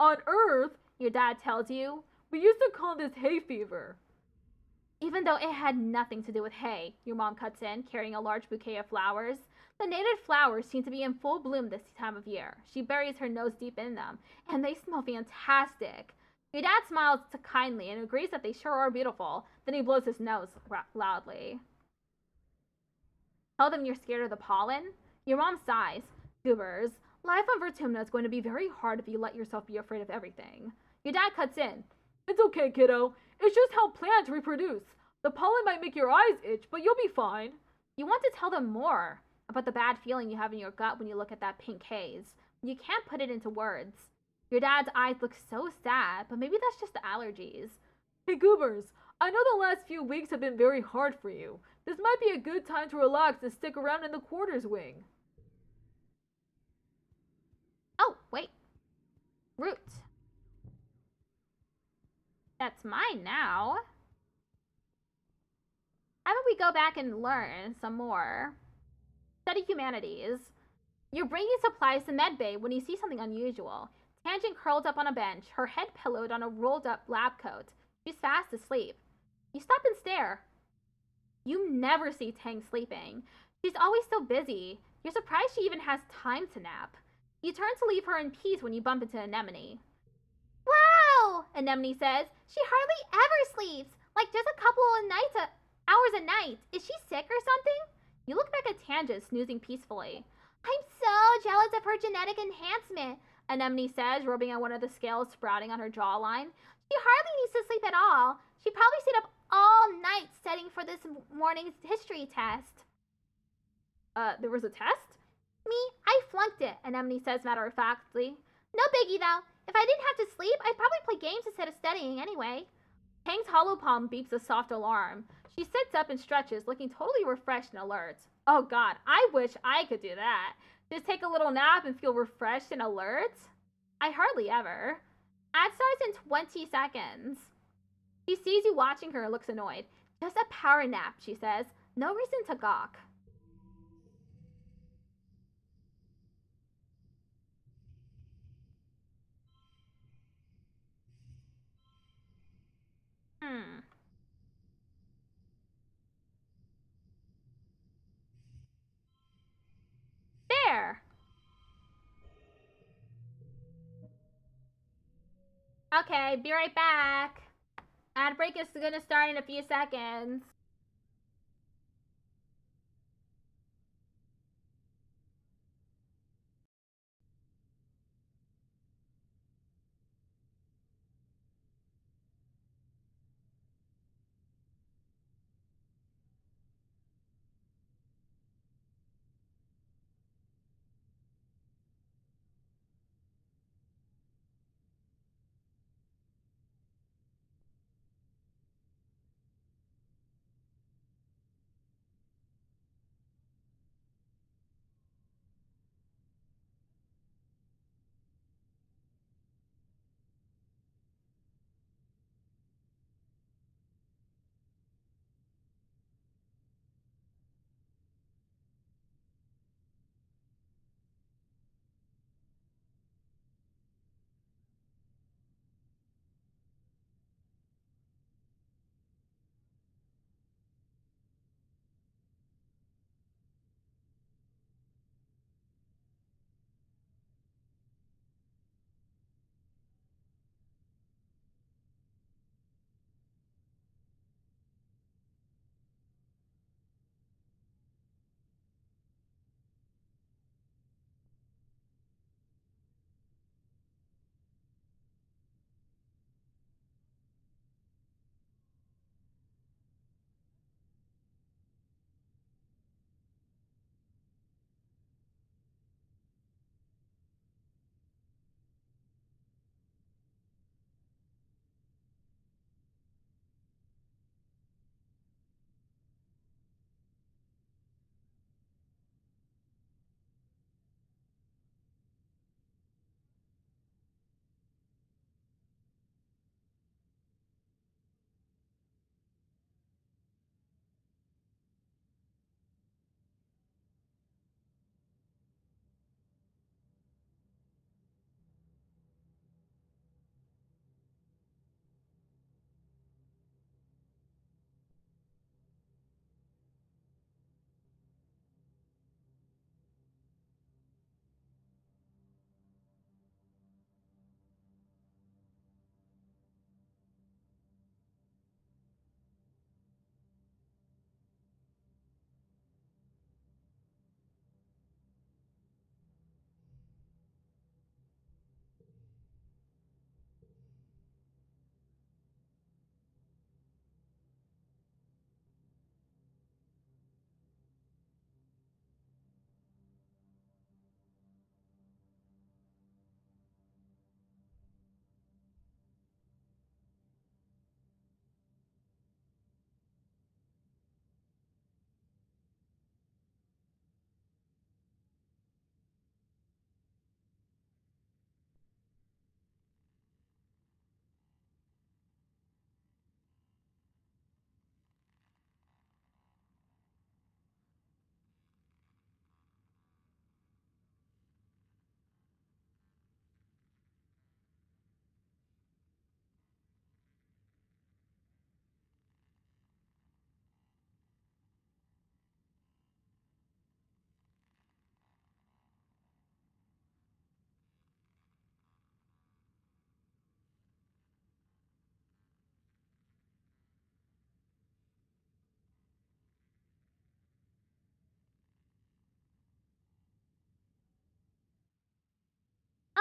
On Earth, your dad tells you, we used to call this hay fever. Even though it had nothing to do with hay, your mom cuts in, carrying a large bouquet of flowers. The native flowers seem to be in full bloom this time of year. She buries her nose deep in them, and they smell fantastic. Your dad smiles kindly and agrees that they sure are beautiful. Then he blows his nose loudly. Tell them you're scared of the pollen? Your mom sighs. Goobers, life on Vertumna is going to be very hard if you let yourself be afraid of everything. Your dad cuts in. It's okay, kiddo. It's just how plants reproduce. The pollen might make your eyes itch, but you'll be fine. You want to tell them more about the bad feeling you have in your gut when you look at that pink haze. You can't put it into words. Your dad's eyes look so sad, but maybe that's just the allergies. Hey, Goobers, I know the last few weeks have been very hard for you. This might be a good time to relax and stick around in the quarters wing. Oh, wait. Root. That's mine now. How about we go back and learn some more? Study humanities. You're bringing supplies to medbay when you see something unusual. Tangent curled up on a bench, her head pillowed on a rolled up lab coat. She's fast asleep. You stop and stare. You never see Tang sleeping. She's always so busy. You're surprised she even has time to nap. You turn to leave her in peace when you bump into Anemone. Wow! Anemone says. She hardly ever sleeps. Like just a couple of hours a night. Is she sick or something? You look back at Tangent snoozing peacefully. I'm so jealous of her genetic enhancement, Anemone says, rubbing on one of the scales sprouting on her jawline. She hardly needs to sleep at all. She probably stayed up all night studying for this morning's history test. There was a test? Me, I flunked it, Anemone says matter-of-factly. No biggie, though. If I didn't have to sleep, I'd probably play games instead of studying anyway. Tang's hollow palm beeps a soft alarm. She sits up and stretches, looking totally refreshed and alert. Oh god, I wish I could do that. Just take a little nap and feel refreshed and alert? I hardly ever. Ad starts in 20 seconds. She sees you watching her and looks annoyed. Just a power nap, she says. No reason to gawk. There! Okay, be right back. Ad break is gonna start in a few seconds.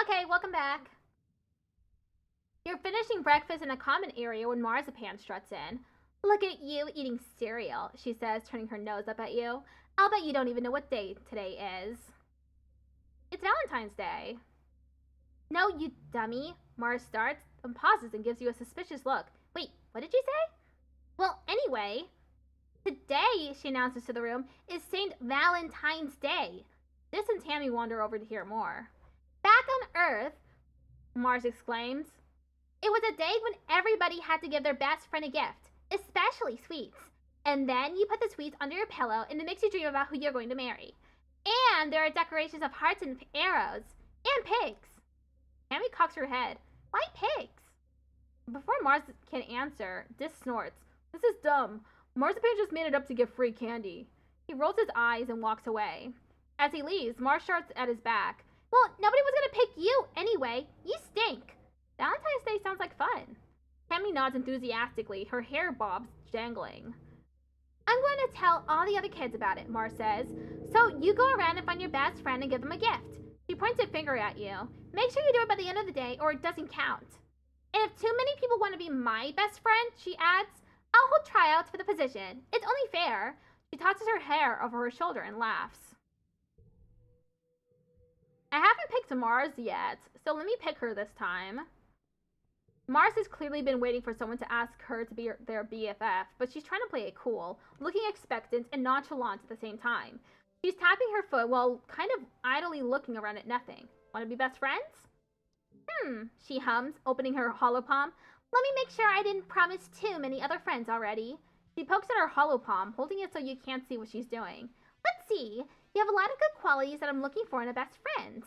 Okay, welcome back. You're finishing breakfast in a common area when Marzipan struts in. Look at you eating cereal, she says, turning her nose up at you. I'll bet you don't even know what day today is. It's Valentine's Day. No, you dummy. Mars starts and pauses and gives you a suspicious look. Wait, what did you say? Well, anyway, today, she announces to the room, is St. Valentine's Day. Sis and Tammy wander over to hear more. Back on Earth, Mars exclaims, it was a day when everybody had to give their best friend a gift, especially sweets. And then you put the sweets under your pillow and it makes you dream about who you're going to marry. And there are decorations of hearts and arrows. And pigs. Tammy cocks her head. Why pigs? Before Mars can answer, Dis snorts. This is dumb. Marzipan just made it up to give free candy. He rolls his eyes and walks away. As he leaves, Mars shouts at his back. Well, nobody was gonna pick you anyway. You stink. Valentine's Day sounds like fun. Tammy nods enthusiastically, her hair bobs jangling. I'm going to tell all the other kids about it, Mars says. So you go around and find your best friend and give them a gift. She points a finger at you. Make sure you do it by the end of the day or it doesn't count. And if too many people want to be my best friend, she adds, I'll hold tryouts for the position. It's only fair. She tosses her hair over her shoulder and laughs. I haven't picked Mars yet, so let me pick her this time. Mars has clearly been waiting for someone to ask her to be their BFF, but she's trying to play it cool, looking expectant and nonchalant at the same time. She's tapping her foot while kind of idly looking around at nothing. Want to be best friends? She hums, opening her hollow palm. Let me make sure I didn't promise too many other friends already. She pokes at her hollow palm, holding it so you can't see what she's doing. Let's see. You have a lot of good qualities that I'm looking for in a best friend.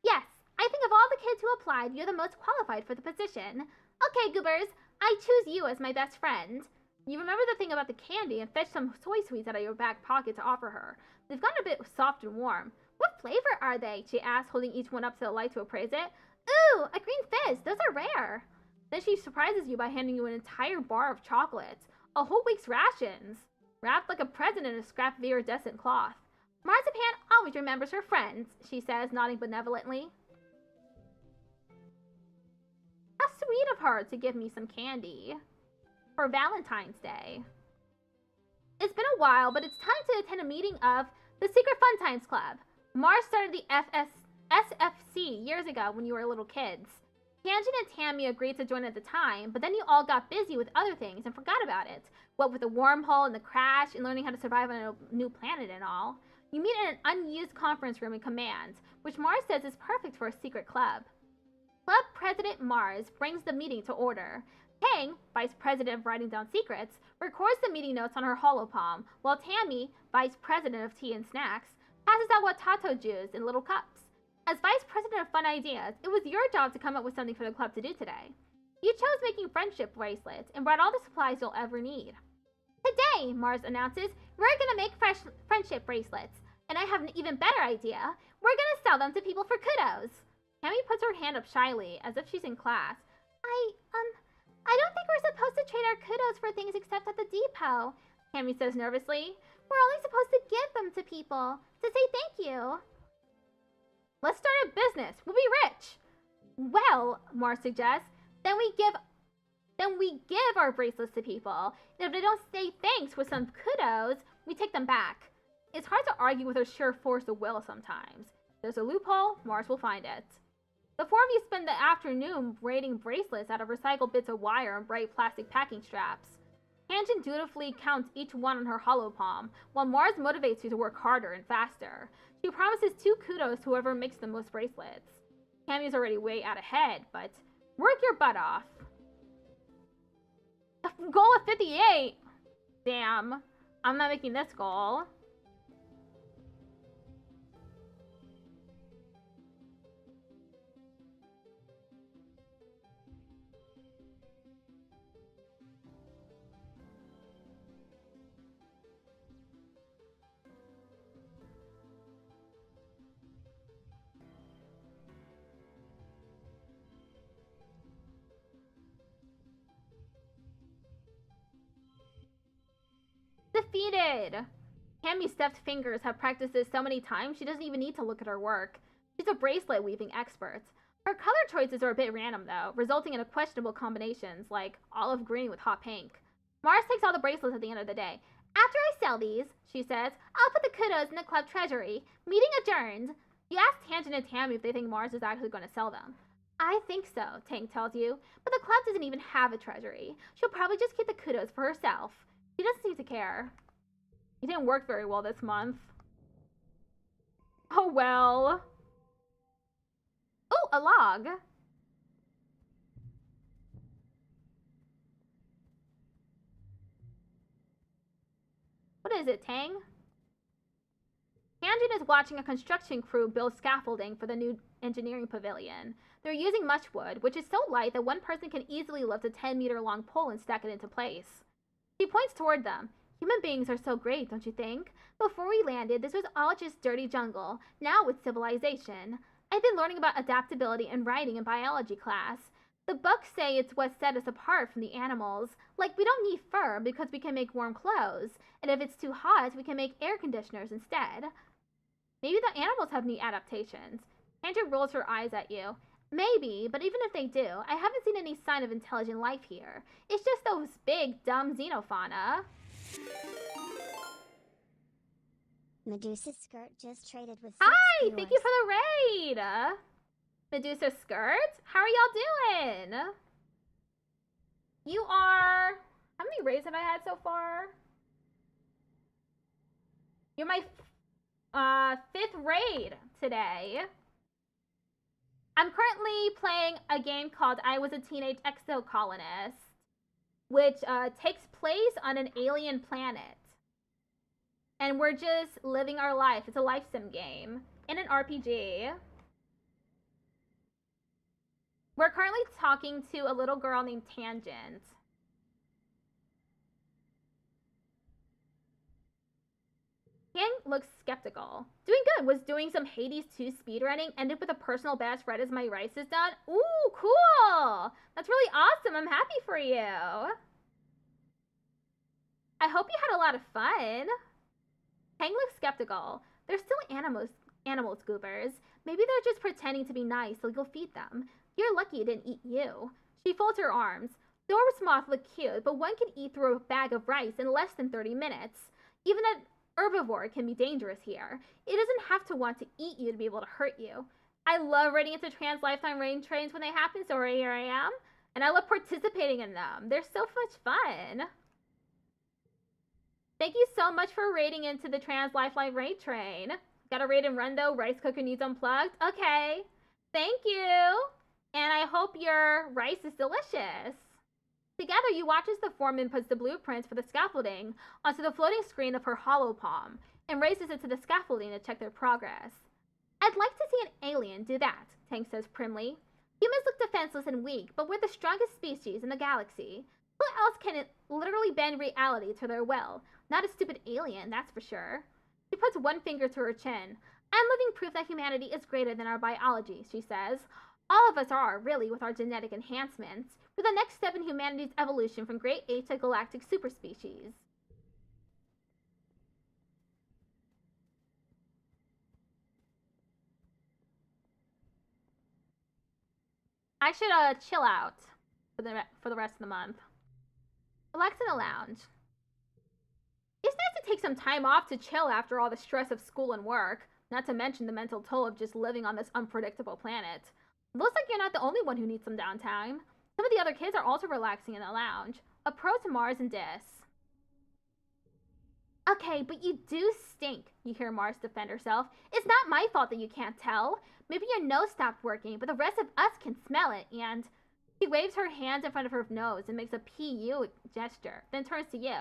Yes. I think of all the kids who applied, you're the most qualified for the position. Okay, goobers, I choose you as my best friend. You remember the thing about the candy and fetch some soy sweets out of your back pocket to offer her. They've gotten a bit soft and warm. What flavor are they? She asks, holding each one up to the light to appraise it. Ooh, a green fizz. Those are rare. Then she surprises you by handing you an entire bar of chocolates. A whole week's rations. Wrapped like a present in a scrap of iridescent cloth. Marzipan always remembers her friends, she says, nodding benevolently. How sweet of her to give me some candy for Valentine's Day. It's been a while, but it's time to attend a meeting of the Secret Fun Times Club. Mars started the SFC years ago when you were little kids. Tangent and Tammy agreed to join at the time, but then you all got busy with other things and forgot about it. What with the wormhole and the crash and learning how to survive on a new planet and all. You meet in an unused conference room in Command, which Mars says is perfect for a secret club. Club President Mars brings the meeting to order. Tang, Vice President of Writing Down Secrets, records the meeting notes on her holopalm, while Tammy, Vice President of Tea and Snacks, passes out watato juice in little cups. As Vice President of Fun Ideas, it was your job to come up with something for the club to do today. You chose making friendship bracelets and brought all the supplies you'll ever need. Today, Mars announces, we're gonna make friendship bracelets, and I have an even better idea. We're gonna sell them to people for kudos. Tammy puts her hand up shyly, as if she's in class. I don't think we're supposed to trade our kudos for things except at the depot, Tammy says nervously. We're only supposed to give them to people, to say thank you. Let's start a business. We'll be rich. Well, Mars suggests, then we give our bracelets to people. And if they don't say thanks with some kudos, we take them back. It's hard to argue with her sheer force of will sometimes. If there's a loophole, Mars will find it. The four of you spend the afternoon braiding bracelets out of recycled bits of wire and bright plastic packing straps. Tangent dutifully counts each one on her hollow palm, while Mars motivates you to work harder and faster. She promises 2 kudos to whoever makes the most bracelets. Tammy's already way out ahead, but work your butt off. A goal of 58? Damn, I'm not making this goal. Defeated! Tammy's deft fingers have practiced this so many times she doesn't even need to look at her work. She's a bracelet weaving expert. Her color choices are a bit random, though, resulting in questionable combinations, like olive green with hot pink. Mars takes all the bracelets at the end of the day. After I sell these, she says, I'll put the kudos in the club treasury. Meeting adjourned. You ask Tangent and Tammy if they think Mars is actually going to sell them. I think so, Tank tells you, but the club doesn't even have a treasury. She'll probably just keep the kudos for herself. She doesn't seem to care. You didn't work very well this month. Oh well. Oh, a log. What is it, Tang? Tangent is watching a construction crew build scaffolding for the new engineering pavilion. They're using much wood, which is so light that one person can easily lift a 10-meter long pole and stack it into place. She points toward them. Human beings are so great, don't you think? Before we landed, this was all just dirty jungle. Now it's civilization. I've been learning about adaptability and writing in biology class. The books say it's what set us apart from the animals. Like, we don't need fur because we can make warm clothes. And if it's too hot, we can make air conditioners instead. Maybe the animals have neat adaptations. Andrew rolls her eyes at you. Maybe, but even if they do, I haven't seen any sign of intelligent life here. It's just those big, dumb xenofauna. Medusa's skirt just traded with 6 Hi! viewers. Thank you for the raid! Medusa skirt? How are y'all doing? You are... How many raids have I had so far? You're my 5th raid today. I'm currently playing a game called I Was a Teenage Exocolonist, which takes place on an alien planet. And we're just living our life. It's a life sim game in an RPG. We're currently talking to a little girl named Tangent. Yang looks skeptical. Doing good. Was doing some Hades 2 speedrunning. Ended with a personal best right as my rice is done. Ooh, cool. That's really awesome. I'm happy for you. I hope you had a lot of fun. Tang looks skeptical. They're still animal scoopers. Maybe they're just pretending to be nice so you'll feed them. You're lucky it didn't eat you. She folds her arms. Dora's moth look cute, but one can eat through a bag of rice in less than 30 minutes. Even an herbivore can be dangerous here. It doesn't have to want to eat you to be able to hurt you. I love running into trans lifetime rain trains when they happen, so here I am. And I love participating in them. They're so much fun. Thank you so much for raiding into the trans lifeline raid train. Got a raid and run though. Rice cooker needs unplugged. Okay. Thank you. And I hope your rice is delicious. Together, you watch as the foreman puts the blueprints for the scaffolding onto the floating screen of her hollow palm and raises it to the scaffolding to check their progress. I'd like to see an alien do that, Tank says primly. Humans look defenseless and weak, but we're the strongest species in the galaxy. Who else can literally bend reality to their will? Not a stupid alien, that's for sure. She puts one finger to her chin. I'm living proof that humanity is greater than our biology, she says. All of us are, really, with our genetic enhancements. We're the next step in humanity's evolution from great apes to galactic superspecies. I should chill out for the rest of the month. Relax in the lounge. It's nice to take some time off to chill after all the stress of school and work, not to mention the mental toll of just living on this unpredictable planet. Looks like you're not the only one who needs some downtime. Some of the other kids are also relaxing in the lounge. A pro to Mars and Dis. Okay, but you do stink, you hear Mars defend herself. It's not my fault that you can't tell. Maybe your nose stopped working, but the rest of us can smell it, and... She waves her hands in front of her nose and makes a PU gesture, then turns to you.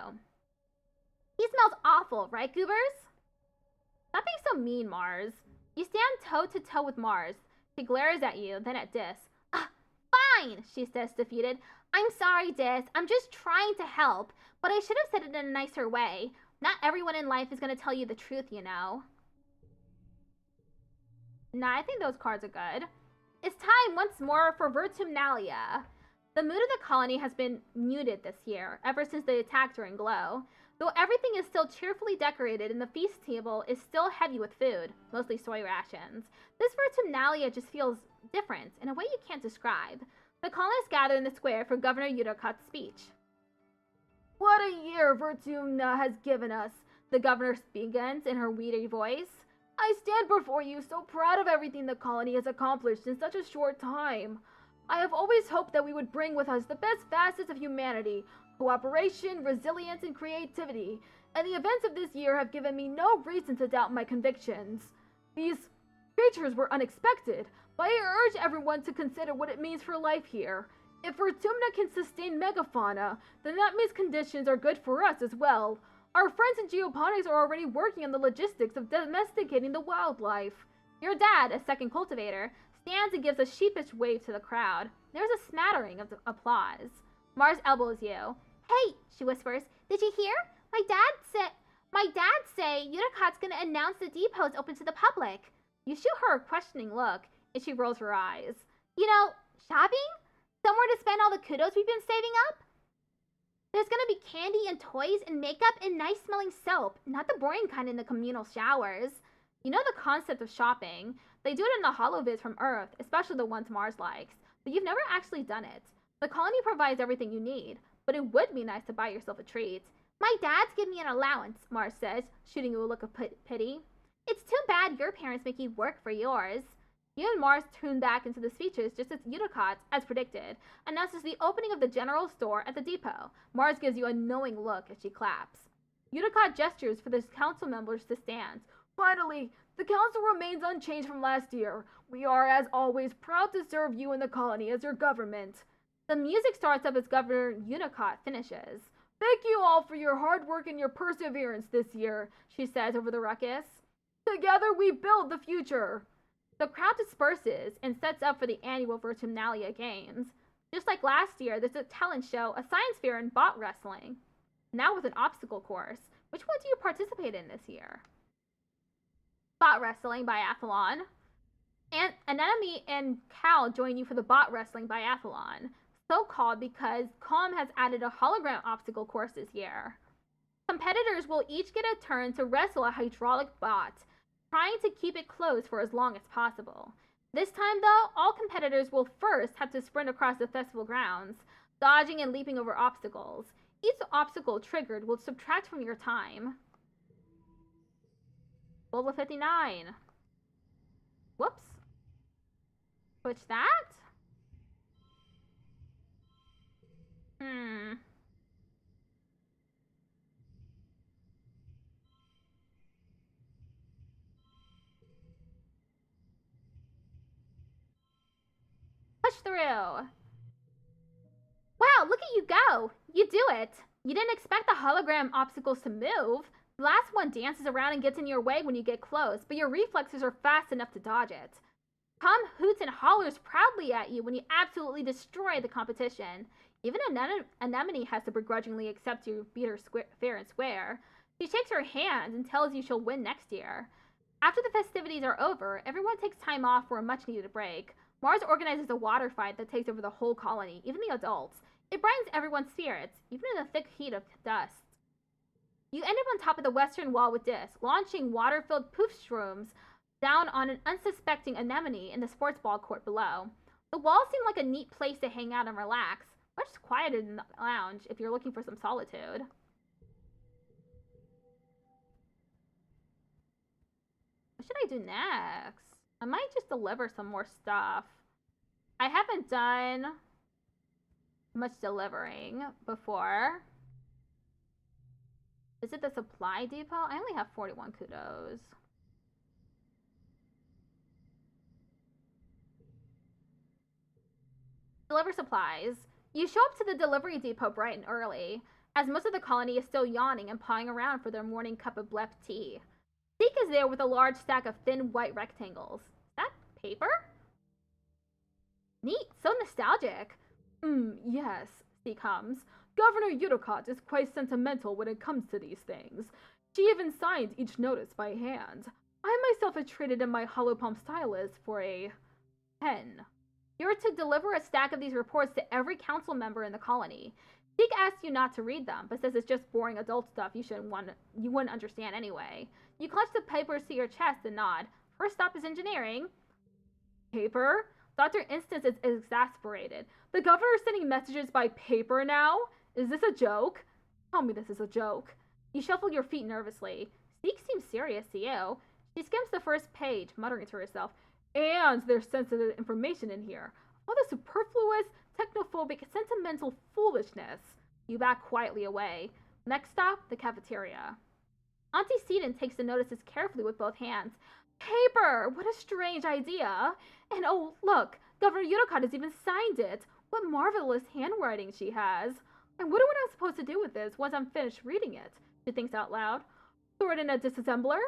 He smells awful, right, Goobers? Stop being so mean, Mars. You stand toe-to-toe with Mars. She glares at you, then at Dis. Fine, she says, defeated. I'm sorry, Dis. I'm just trying to help, but I should have said it in a nicer way. Not everyone in life is going to tell you the truth, you know. Nah, I think those cards are good. It's time once more for Virtumnalia. The mood of the colony has been muted this year, ever since the attack during Glow. Though everything is still cheerfully decorated and the feast table is still heavy with food, mostly soy rations, this Vertumnalia just feels different in a way you can't describe. The colonists gather in the square for Governor Udocot's speech. What a year Vertumna has given us, the governor begins in her weedy voice. I stand before you so proud of everything the colony has accomplished in such a short time. I have always hoped that we would bring with us the best facets of humanity, cooperation, resilience, and creativity, and the events of this year have given me no reason to doubt my convictions. These creatures were unexpected, but I urge everyone to consider what it means for life here. If Vertumna can sustain megafauna, then that means conditions are good for us as well. Our friends in geoponics are already working on the logistics of domesticating the wildlife. Your dad, a second cultivator, stands and gives a sheepish wave to the crowd. There's a smattering of applause. Mars elbows you. Hey, she whispers, did you hear? My dad say Udocot's gonna announce the depot's open to the public. You shoot her a questioning look, and she rolls her eyes. You know, shopping? Somewhere to spend all the kudos we've been saving up? There's gonna be candy and toys and makeup and nice smelling soap, not the boring kind in the communal showers. You know the concept of shopping. They do it in the holovids from Earth, especially the ones Mars likes, but you've never actually done it. The colony provides everything you need, but it would be nice to buy yourself a treat. My dad's give me an allowance, Mars says, shooting you a look of pity. It's too bad your parents make you work for yours. You and Mars tune back into the speeches just as Udocot, as predicted, announces the opening of the general store at the depot. Mars gives you a knowing look as she claps. Udocot gestures for the council members to stand. Finally, the council remains unchanged from last year. We are, as always, proud to serve you and the colony as your government. The music starts up as Governor Udocot finishes. Thank you all for your hard work and your perseverance this year, she says over the ruckus. Together we build the future. The crowd disperses and sets up for the annual Vertumnalia Games. Just like last year, there's a talent show, a science fair, and bot wrestling. Now with an obstacle course. Which one do you participate in this year? Bot wrestling biathlon. And Anemone and Cal join you for the bot wrestling biathlon. So called because Calm has added a hologram obstacle course this year. Competitors will each get a turn to wrestle a hydraulic bot, trying to keep it closed for as long as possible. This time, though, all competitors will first have to sprint across the festival grounds, dodging and leaping over obstacles. Each obstacle triggered will subtract from your time. Level 59. Whoops. Switch that? Push through. Wow, look at you go. You do it. You didn't expect the hologram obstacles to move. The last one dances around and gets in your way when you get close, but your reflexes are fast enough to dodge it. Tom hoots and hollers proudly at you when you absolutely destroy the competition. Even Anemone has to begrudgingly accept you beat her fair and square. She shakes her hand and tells you she'll win next year. After the festivities are over, everyone takes time off for a much-needed break. Mars organizes a water fight that takes over the whole colony, even the adults. It brightens everyone's spirits, even in the thick heat of dust. You end up on top of the western wall with this, launching water-filled poof shrooms down on an unsuspecting Anemone in the sports ball court below. The walls seem like a neat place to hang out and relax, much quieter than the lounge if you're looking for some solitude. What should I do next? I might just deliver some more stuff. I haven't done much delivering before. Is it the supply depot? I only have 41 kudos. Deliver supplies. You show up to the delivery depot bright and early, as most of the colony is still yawning and pawing around for their morning cup of blep tea. Zeke is there with a large stack of thin white rectangles. Is that paper? Neat, so nostalgic. Yes, Zeke hums. Governor Udocot is quite sentimental when it comes to these things. She even signs each notice by hand. I myself have traded in my hollow palm stylus for a pen. You're to deliver a stack of these reports to every council member in the colony. Zeke asks you not to read them, but says it's just boring adult stuff you wouldn't understand anyway. You clutch the papers to your chest and nod. First stop is engineering. Paper? Dr. Instance is exasperated. The governor's sending messages by paper now? Is this a joke? Tell me this is a joke. You shuffle your feet nervously. Zeke seems serious to you. She skims the first page, muttering to herself, and there's sensitive information in here. All the superfluous, technophobic, sentimental foolishness. You back quietly away. Next stop, the cafeteria. Auntie Seaton takes the notices carefully with both hands. Paper! What a strange idea! And oh, look, Governor Udicott has even signed it. What marvelous handwriting she has. And what am I supposed to do with this once I'm finished reading it? She thinks out loud. Throw it in a disassembler?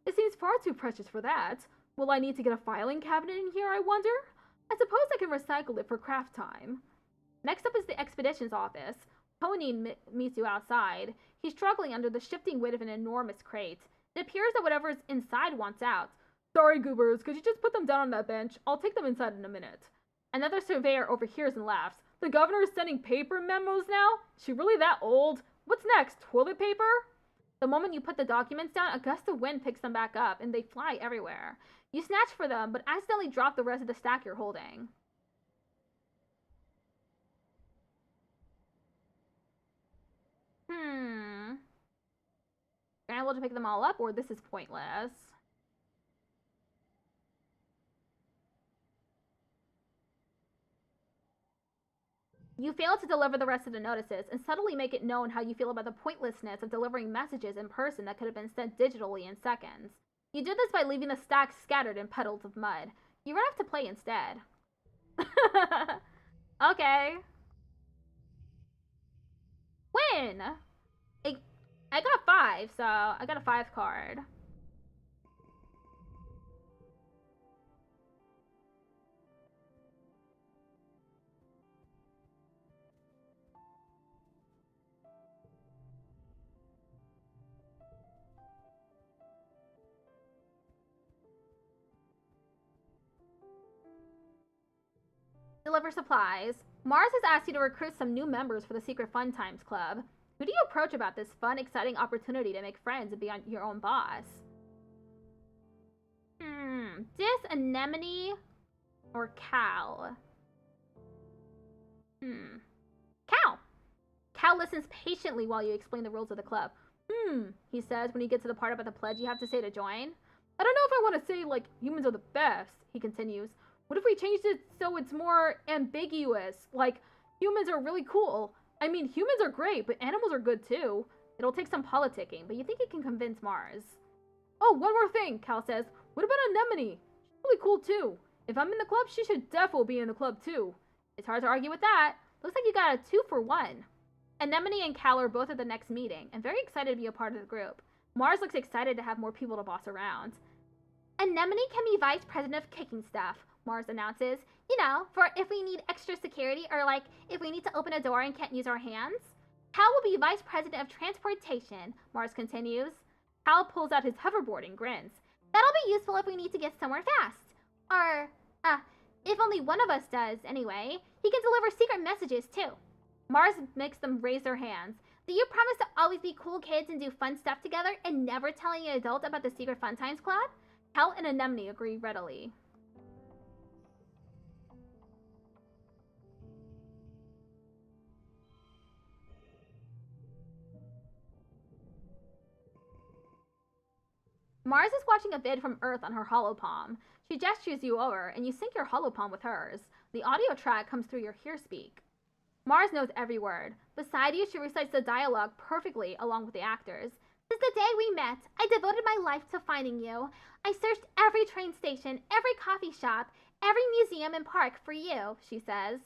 It seems far too precious for that. Will I need to get a filing cabinet in here, I wonder? I suppose I can recycle it for craft time. Next up is the expeditions office. Tony meets you outside. He's struggling under the shifting weight of an enormous crate. It appears that whatever's inside wants out. Sorry, goobers, could you just put them down on that bench? I'll take them inside in a minute. Another surveyor overhears and laughs. The governor is sending paper memos now? Is she really that old? What's next, toilet paper? The moment you put the documents down, a gust of wind picks them back up, and they fly everywhere. You snatch for them, but accidentally drop the rest of the stack you're holding. Am I able to pick them all up, or this is pointless? You fail to deliver the rest of the notices, and subtly make it known how you feel about the pointlessness of delivering messages in person that could have been sent digitally in seconds. You do this by leaving the stacks scattered in puddles of mud. You run off to play instead. Okay. Win! I got 5, so I got a 5 card. Deliver supplies. Mars has asked you to recruit some new members for the Secret Fun Times Club. Who do you approach about this fun, exciting opportunity to make friends and be your own boss? Anemone or Cal? Cal! Cal listens patiently while you explain the rules of the club. He says when you get to the part about the pledge you have to say to join. I don't know if I want to say, like, humans are the best, he continues. What if we changed it so it's more ambiguous? Like, humans are really cool. I mean, humans are great, but animals are good too. It'll take some politicking, but you think you can convince Mars. Oh, one more thing, Cal says. What about Anemone? She's really cool too. If I'm in the club, she should definitely be in the club too. It's hard to argue with that. Looks like you got a 2-for-1. Anemone and Cal are both at the next meeting, and very excited to be a part of the group. Mars looks excited to have more people to boss around. Anemone can be vice president of kicking stuff, Mars announces. You know, for if we need extra security, or like, if we need to open a door and can't use our hands. Cal will be vice president of transportation, Mars continues. Cal pulls out his hoverboard and grins. That'll be useful if we need to get somewhere fast. Or, if only one of us does, anyway. He can deliver secret messages, too. Mars makes them raise their hands. Do you promise to always be cool kids and do fun stuff together and never telling an adult about the Secret Fun Times Club? Cal and Anemone agree readily. Mars is watching a vid from Earth on her holopalm. She gestures you over, and you sync your holopalm with hers. The audio track comes through your hearspeak. Mars knows every word. Beside you, she recites the dialogue perfectly along with the actors. Since the day we met, I devoted my life to finding you. I searched every train station, every coffee shop, every museum and park for you, she says.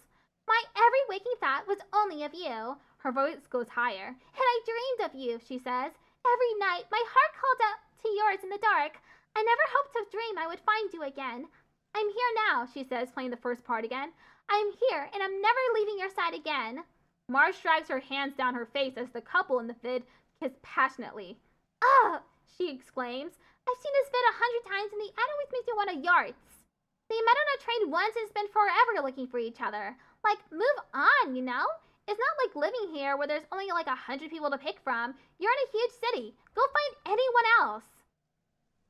My every waking thought was only of you. Her voice goes higher. And I dreamed of you, she says. Every night, my heart called out to yours in the dark. I never hoped to dream I would find you again. I'm here now, she says, playing the first part again. I'm here, and I'm never leaving your side again. Mars drags her hands down her face as the couple in the vid kiss passionately. Ugh, she exclaims. I've seen this vid 100 times, and the ad always makes me want to yarts. They met on a train once and spent forever looking for each other. Like, move on, you know? It's not like living here where there's only like 100 people to pick from. You're in a huge city. Go find anyone else.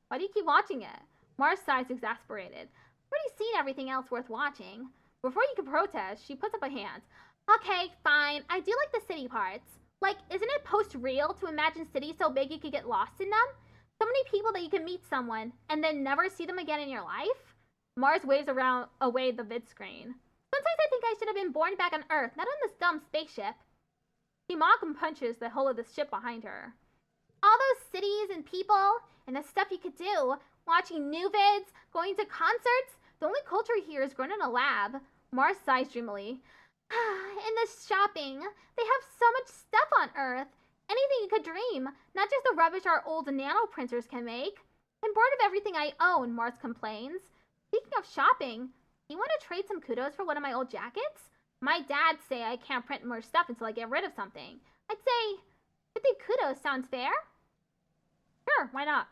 Why do you keep watching it? Mars sighs, exasperated. I've already seen everything else worth watching. Before you can protest, she puts up a hand. Okay, fine. I do like the city parts. Like, isn't it post-real to imagine cities so big you could get lost in them? So many people that you can meet someone and then never see them again in your life? Mars waves away the vid screen. Sometimes I think I should have been born back on Earth, not on this dumb spaceship. He mock and punches the hull of the ship behind her. All those cities and people and the stuff you could do, watching new vids, going to concerts. The only culture here is grown in a lab. Mars sighs dreamily. In this shopping, they have so much stuff on Earth. Anything you could dream, not just the rubbish our old nano printers can make. I'm bored of everything I own, Mars complains. Speaking of shopping, do you want to trade some kudos for one of my old jackets? My dad say I can't print more stuff until I get rid of something. I'd say 50 kudos sounds fair? Sure, why not?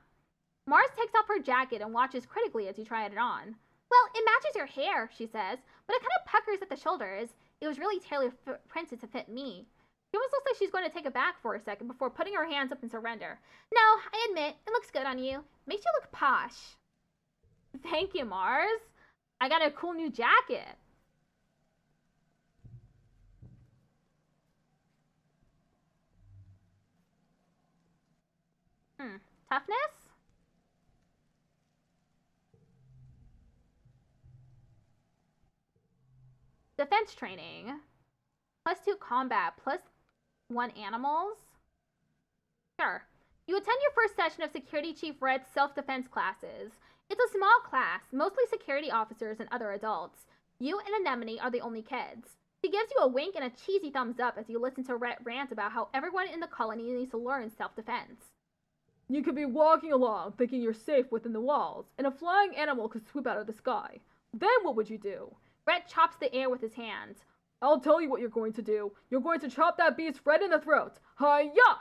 Mars takes off her jacket and watches critically as you try it on. Well, it matches your hair, she says, but it kind of puckers at the shoulders. It was really tailor-printed to fit me. She almost looks like she's going to take it back for a second before putting her hands up in surrender. No, I admit, it looks good on you. Makes you look posh. Thank you, Mars. I got a cool new jacket. Toughness? Defense training. +2 combat, +1 animals. Sure. You attend your first session of Security Chief Red's self-defense classes. It's a small class, mostly security officers and other adults. You and Anemone are the only kids. She gives you a wink and a cheesy thumbs up as you listen to Red rant about how everyone in the colony needs to learn self-defense. You could be walking along thinking you're safe within the walls, and a flying animal could swoop out of the sky. Then what would you do? Red chops the air with his hands. I'll tell you what you're going to do. You're going to chop that beast right in the throat. Hi-ya!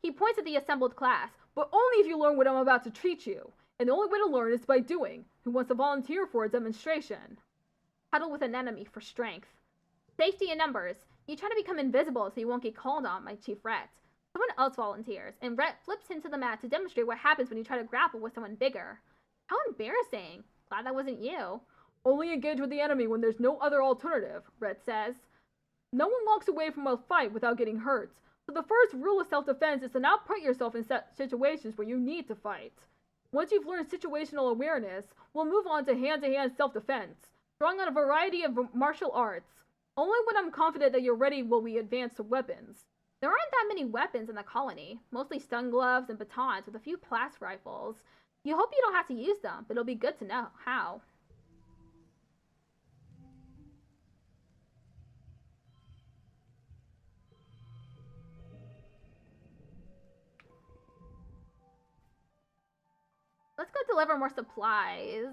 He points at the assembled class, but only if you learn what I'm about to teach you. And the only way to learn is by doing. Who wants to volunteer for a demonstration? Huddle with an enemy for strength. Safety in numbers. You try to become invisible so you won't get called on by Chief Rhett. Someone else volunteers, and Rhett flips into the mat to demonstrate what happens when you try to grapple with someone bigger. How embarrassing. Glad that wasn't you. Only engage with the enemy when there's no other alternative, Rhett says. No one walks away from a fight without getting hurt, so the first rule of self-defense is to not put yourself in situations where you need to fight. Once you've learned situational awareness, we'll move on to hand-to-hand self-defense, drawing on a variety of martial arts. Only when I'm confident that you're ready will we advance to weapons. There aren't that many weapons in the colony, mostly stun gloves and batons with a few blast rifles. You hope you don't have to use them, but it'll be good to know how. Let's go deliver more supplies.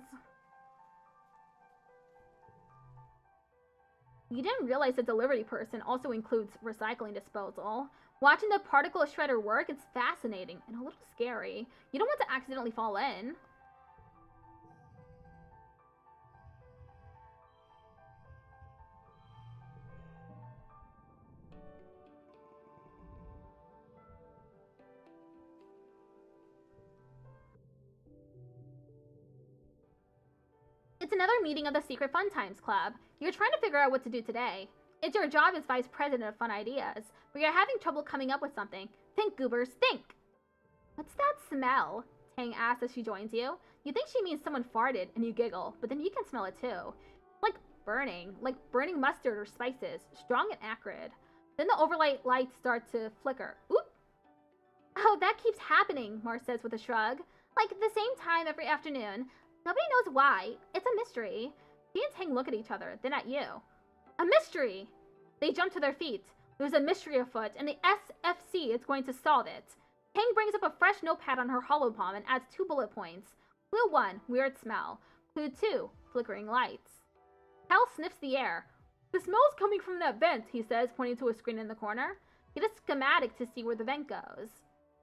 You didn't realize the delivery person also includes recycling disposal. Watching the particle shredder work is fascinating and a little scary. You don't want to accidentally fall in. It's another meeting of the Secret Fun Times Club. You're trying to figure out what to do today. It's your job as Vice President of Fun Ideas, but you're having trouble coming up with something. Think, goobers, think! What's that smell? Tang asks as she joins you. You think she means someone farted, and you giggle, but then you can smell it too. Like burning mustard or spices, strong and acrid. Then the overlight lights start to flicker. Oop! Oh, that keeps happening, Mars says with a shrug. Like, the same time every afternoon. Nobody knows why. It's a mystery. She and Tang look at each other, then at you. A mystery! They jump to their feet. There's a mystery afoot, and the SFC is going to solve it. Tang brings up a fresh notepad on her hollow palm and adds 2 bullet points. Clue 1, weird smell. Clue 2, flickering lights. Hal sniffs the air. The smell's coming from that vent, he says, pointing to a screen in the corner. Get a schematic to see where the vent goes.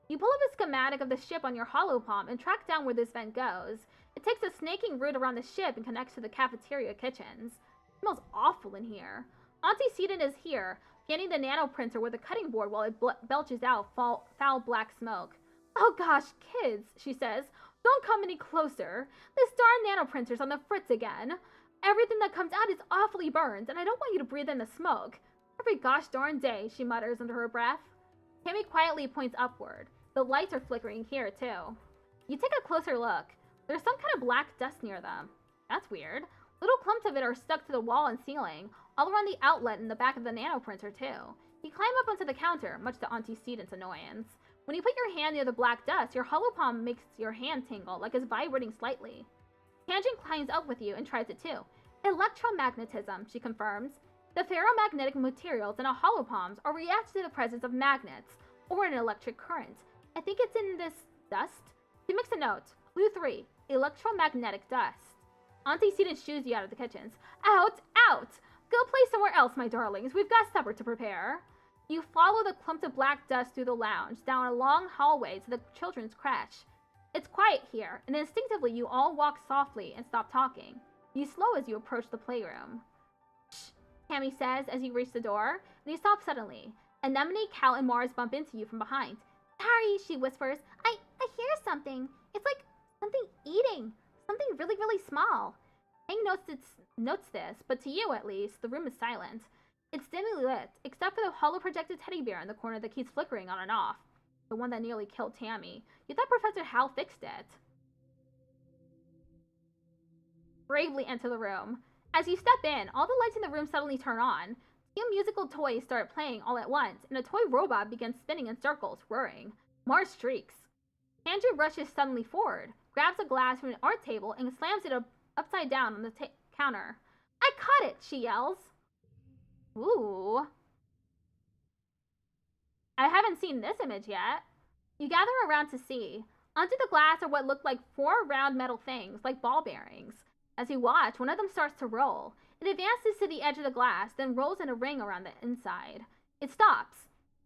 You pull up a schematic of the ship on your hollow palm and track down where this vent goes. It takes a snaking route around the ship and connects to the cafeteria kitchens. It smells awful in here. Auntie Seaton is here, scanning the nanoprinter with a cutting board while it belches out foul black smoke. Oh gosh, kids, she says. Don't come any closer. This darn nanoprinter's on the fritz again. Everything that comes out is awfully burned, and I don't want you to breathe in the smoke. Every gosh darn day, she mutters under her breath. Tammy quietly points upward. The lights are flickering here, too. You take a closer look. There's some kind of black dust near them. That's weird. Little clumps of it are stuck to the wall and ceiling, all around the outlet in the back of the nanoprinter, too. You climb up onto the counter, much to Auntie Seaton's annoyance. When you put your hand near the black dust, your hollow palm makes your hand tingle, like it's vibrating slightly. Tangent climbs up with you and tries it too. Electromagnetism, she confirms. The ferromagnetic materials in a hollow palms are react to the presence of magnets, or an electric current. I think it's in this dust. She makes a note. Clue 3. Electromagnetic dust. Auntie Seaton shoos you out of the kitchens. Out! Out! Go play somewhere else, my darlings. We've got supper to prepare. You follow the clumps of black dust through the lounge, down a long hallway to the children's crèche. It's quiet here, and instinctively you all walk softly and stop talking. You slow as you approach the playroom. Shh, Tammy says as you reach the door, and you stop suddenly. Anemone, Cal, and Mars bump into you from behind. Sorry, she whispers. I hear something. It's like something eating. Something really, really small. Hank notes this, but to you at least, the room is silent. It's dimly lit, except for the hollow projected teddy bear in the corner that keeps flickering on and off. The one that nearly killed Tammy. You thought Professor Hal fixed it. Bravely enter the room. As you step in, all the lights in the room suddenly turn on. Two musical toys start playing all at once, and a toy robot begins spinning in circles, whirring. Mars shrieks. Andrew rushes suddenly forward, grabs a glass from an art table, and slams it upside down on the counter. I caught it, she yells. Ooh. I haven't seen this image yet. You gather around to see. Under the glass are what look like 4 round metal things, like ball bearings. As you watch, one of them starts to roll. It advances to the edge of the glass, then rolls in a ring around the inside. It stops.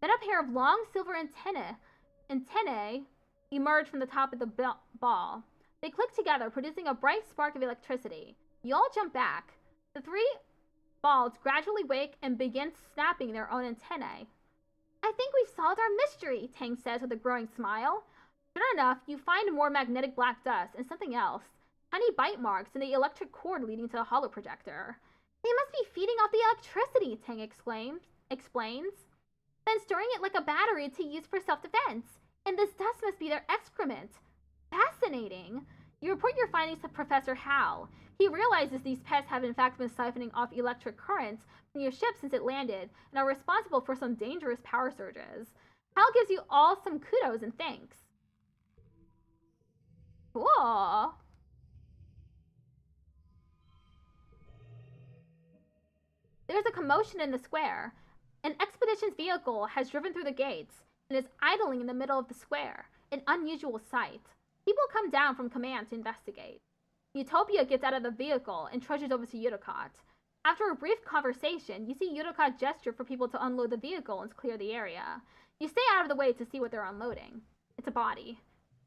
Then a pair of long silver antennae emerge from the top of the ball. They click together, producing a bright spark of electricity. You all jump back. The 3 balls gradually wake and begin snapping their own antennae. I think we've solved our mystery, Tang says with a growing smile. Sure enough, you find more magnetic black dust and something else. Tiny bite marks in the electric cord leading to the hollow projector. They must be feeding off the electricity, Tang explains. Then storing it like a battery to use for self-defense. And this dust must be their excrement. Fascinating. You report your findings to Professor Hal. He realizes these pests have in fact been siphoning off electric currents from your ship since it landed and are responsible for some dangerous power surges. Hal gives you all some kudos and thanks. Cool. There's a commotion in the square. An expedition's vehicle has driven through the gates and is idling in the middle of the square, an unusual sight. People come down from command to investigate. Utopia gets out of the vehicle and trudges over to Uticott. After a brief conversation, you see Uticott gesture for people to unload the vehicle and clear the area. You stay out of the way to see what they're unloading. It's a body.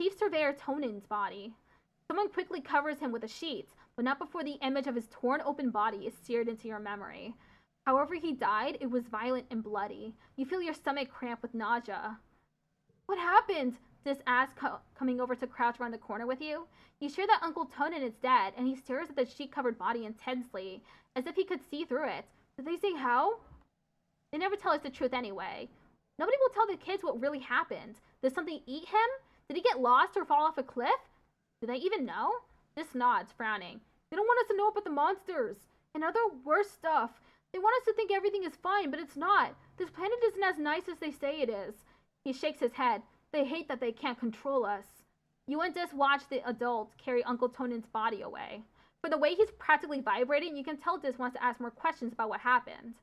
Chief Surveyor Tonin's body. Someone quickly covers him with a sheet, but not before the image of his torn open body is seared into your memory. However he died, it was violent and bloody. You feel your stomach cramp with nausea. What happened? Dis asks, coming over to crouch around the corner with you. You share that Uncle Tonin is dead, and he stares at the sheet-covered body intensely, as if he could see through it. Did they say how? They never tell us the truth anyway. Nobody will tell the kids what really happened. Did something eat him? Did he get lost or fall off a cliff? Do they even know? Dis nods, frowning. They don't want us to know about the monsters and other worse stuff. They want us to think everything is fine, but it's not. This planet isn't as nice as they say it is. He shakes his head. They hate that they can't control us. You and Dis watch the adult carry Uncle Tonin's body away. For the way he's practically vibrating, you can tell Dis wants to ask more questions about what happened.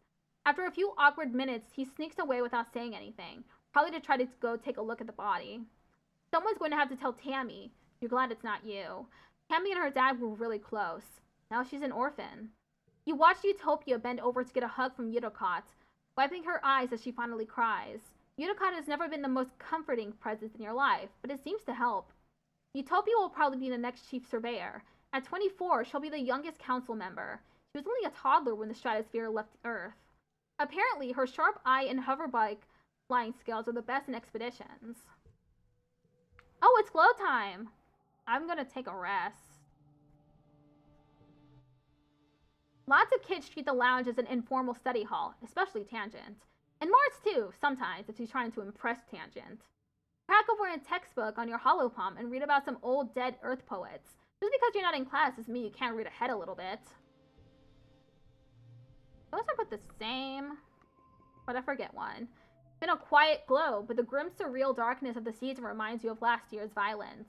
After a few awkward minutes, he sneaks away without saying anything, probably to try to go take a look at the body. Someone's going to have to tell Tammy. You're glad it's not you. Tammy and her dad were really close. Now she's an orphan. You watch Utopia bend over to get a hug from Uticott, wiping her eyes as she finally cries. Uticott has never been the most comforting presence in your life, but it seems to help. Utopia will probably be the next chief surveyor. At 24, she'll be the youngest council member. She was only a toddler when the stratosphere left Earth. Apparently, her sharp eye and hoverbike flying skills are the best in expeditions. Oh, it's glow time. I'm gonna take a rest. Lots of kids treat the lounge as an informal study hall, especially Tangent. And Mars too, sometimes, if she's trying to impress Tangent. Crack open a textbook on your holopalm and read about some old dead Earth poets. Just because you're not in class doesn't mean you can't read ahead a little bit. Those are both the same, but I forget one. It's been a quiet glow, but the grim, surreal darkness of the season reminds you of last year's violence.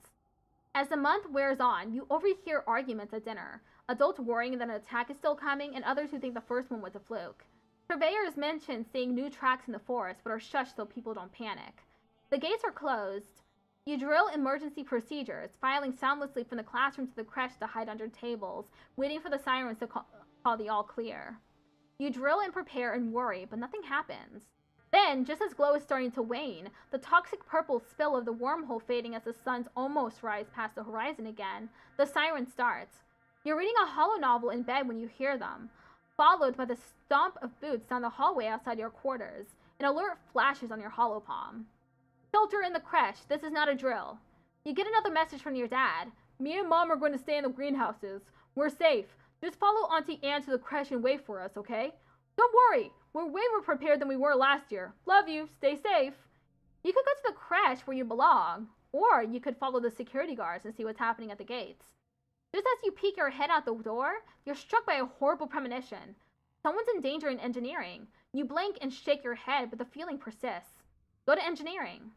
As the month wears on, you overhear arguments at dinner. Adults worrying that an attack is still coming, and others who think the first one was a fluke. Surveyors mention seeing new tracks in the forest, but are shushed so people don't panic. The gates are closed. You drill emergency procedures, filing soundlessly from the classroom to the creche to hide under tables, waiting for the sirens to call the all clear. You drill and prepare and worry, but nothing happens. Then, just as glow is starting to wane, the toxic purple spill of the wormhole fading as the suns almost rise past the horizon again, the siren starts. You're reading a holo novel in bed when you hear them, followed by the stomp of boots down the hallway outside your quarters. An alert flashes on your holopalm. Shelter in the creche, this is not a drill. You get another message from your dad. Me and Mom are going to stay in the greenhouses. We're safe. Just follow Auntie Anne to the creche and wait for us, okay? Don't worry, we're way more prepared than we were last year. Love you, stay safe. You could go to the creche where you belong, or you could follow the security guards and see what's happening at the gates. Just as you peek your head out the door, you're struck by a horrible premonition. Someone's in danger in engineering. You blink and shake your head, but the feeling persists. Go to engineering.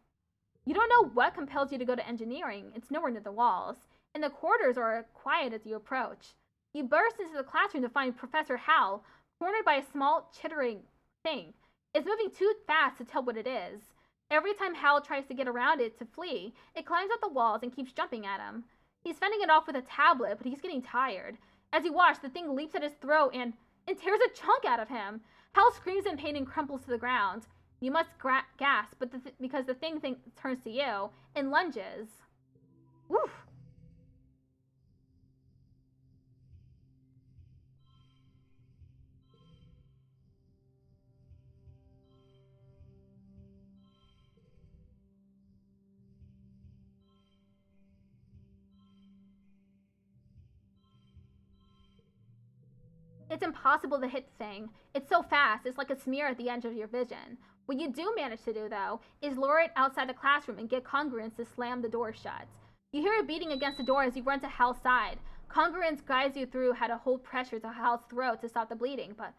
You don't know what compels you to go to engineering. It's nowhere near the walls, and the corridors are quiet as you approach. You burst into the classroom to find Professor Hal, cornered by a small, chittering thing. It's moving too fast to tell what it is. Every time Hal tries to get around it to flee, it climbs up the walls and keeps jumping at him. He's fending it off with a tablet, but he's getting tired. As you watch, the thing leaps at his throat and tears a chunk out of him. Hal screams in pain and crumples to the ground. You must gasp, but because the thing turns to you and lunges. Woof. It's impossible to hit the thing. It's so fast, it's like a smear at the edge of your vision. What you do manage to do, though, is lure it outside the classroom and get Congruence to slam the door shut. You hear it beating against the door as you run to Hal's side. Congruence guides you through how to hold pressure to Hal's throat to stop the bleeding, but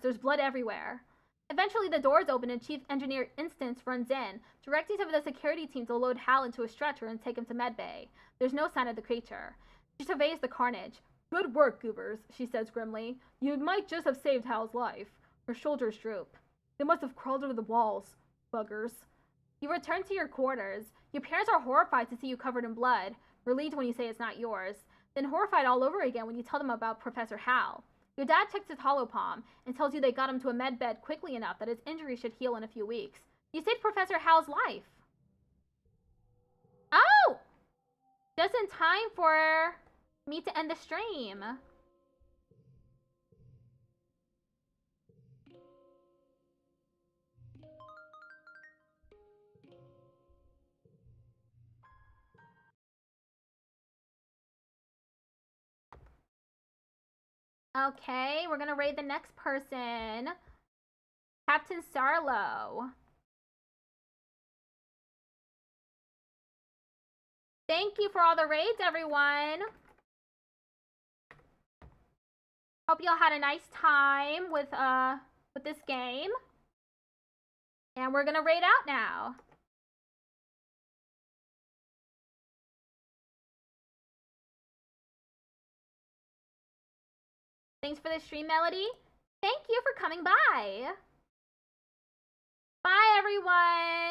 there's blood everywhere. Eventually, the doors open and Chief Engineer Instance runs in, directing some of the security team to load Hal into a stretcher and take him to medbay. There's no sign of the creature. She surveys the carnage. Good work, Goobers, she says grimly. You might just have saved Hal's life. Her shoulders droop. They must have crawled over the walls. Buggers. You return to your quarters. Your parents are horrified to see you covered in blood, relieved when you say it's not yours, then horrified all over again when you tell them about Professor Hal. Your dad checks his holopalm and tells you they got him to a med bed quickly enough that his injury should heal in a few weeks. You saved Professor Hal's life. Oh! Just in time for me to end the stream. Okay, we're gonna raid the next person. Captain Sarlo. Thank you for all the raids, everyone. Hope y'all had a nice time with this game. And we're gonna raid out now. Thanks for the stream, Melody. Thank you for coming by. Bye, everyone.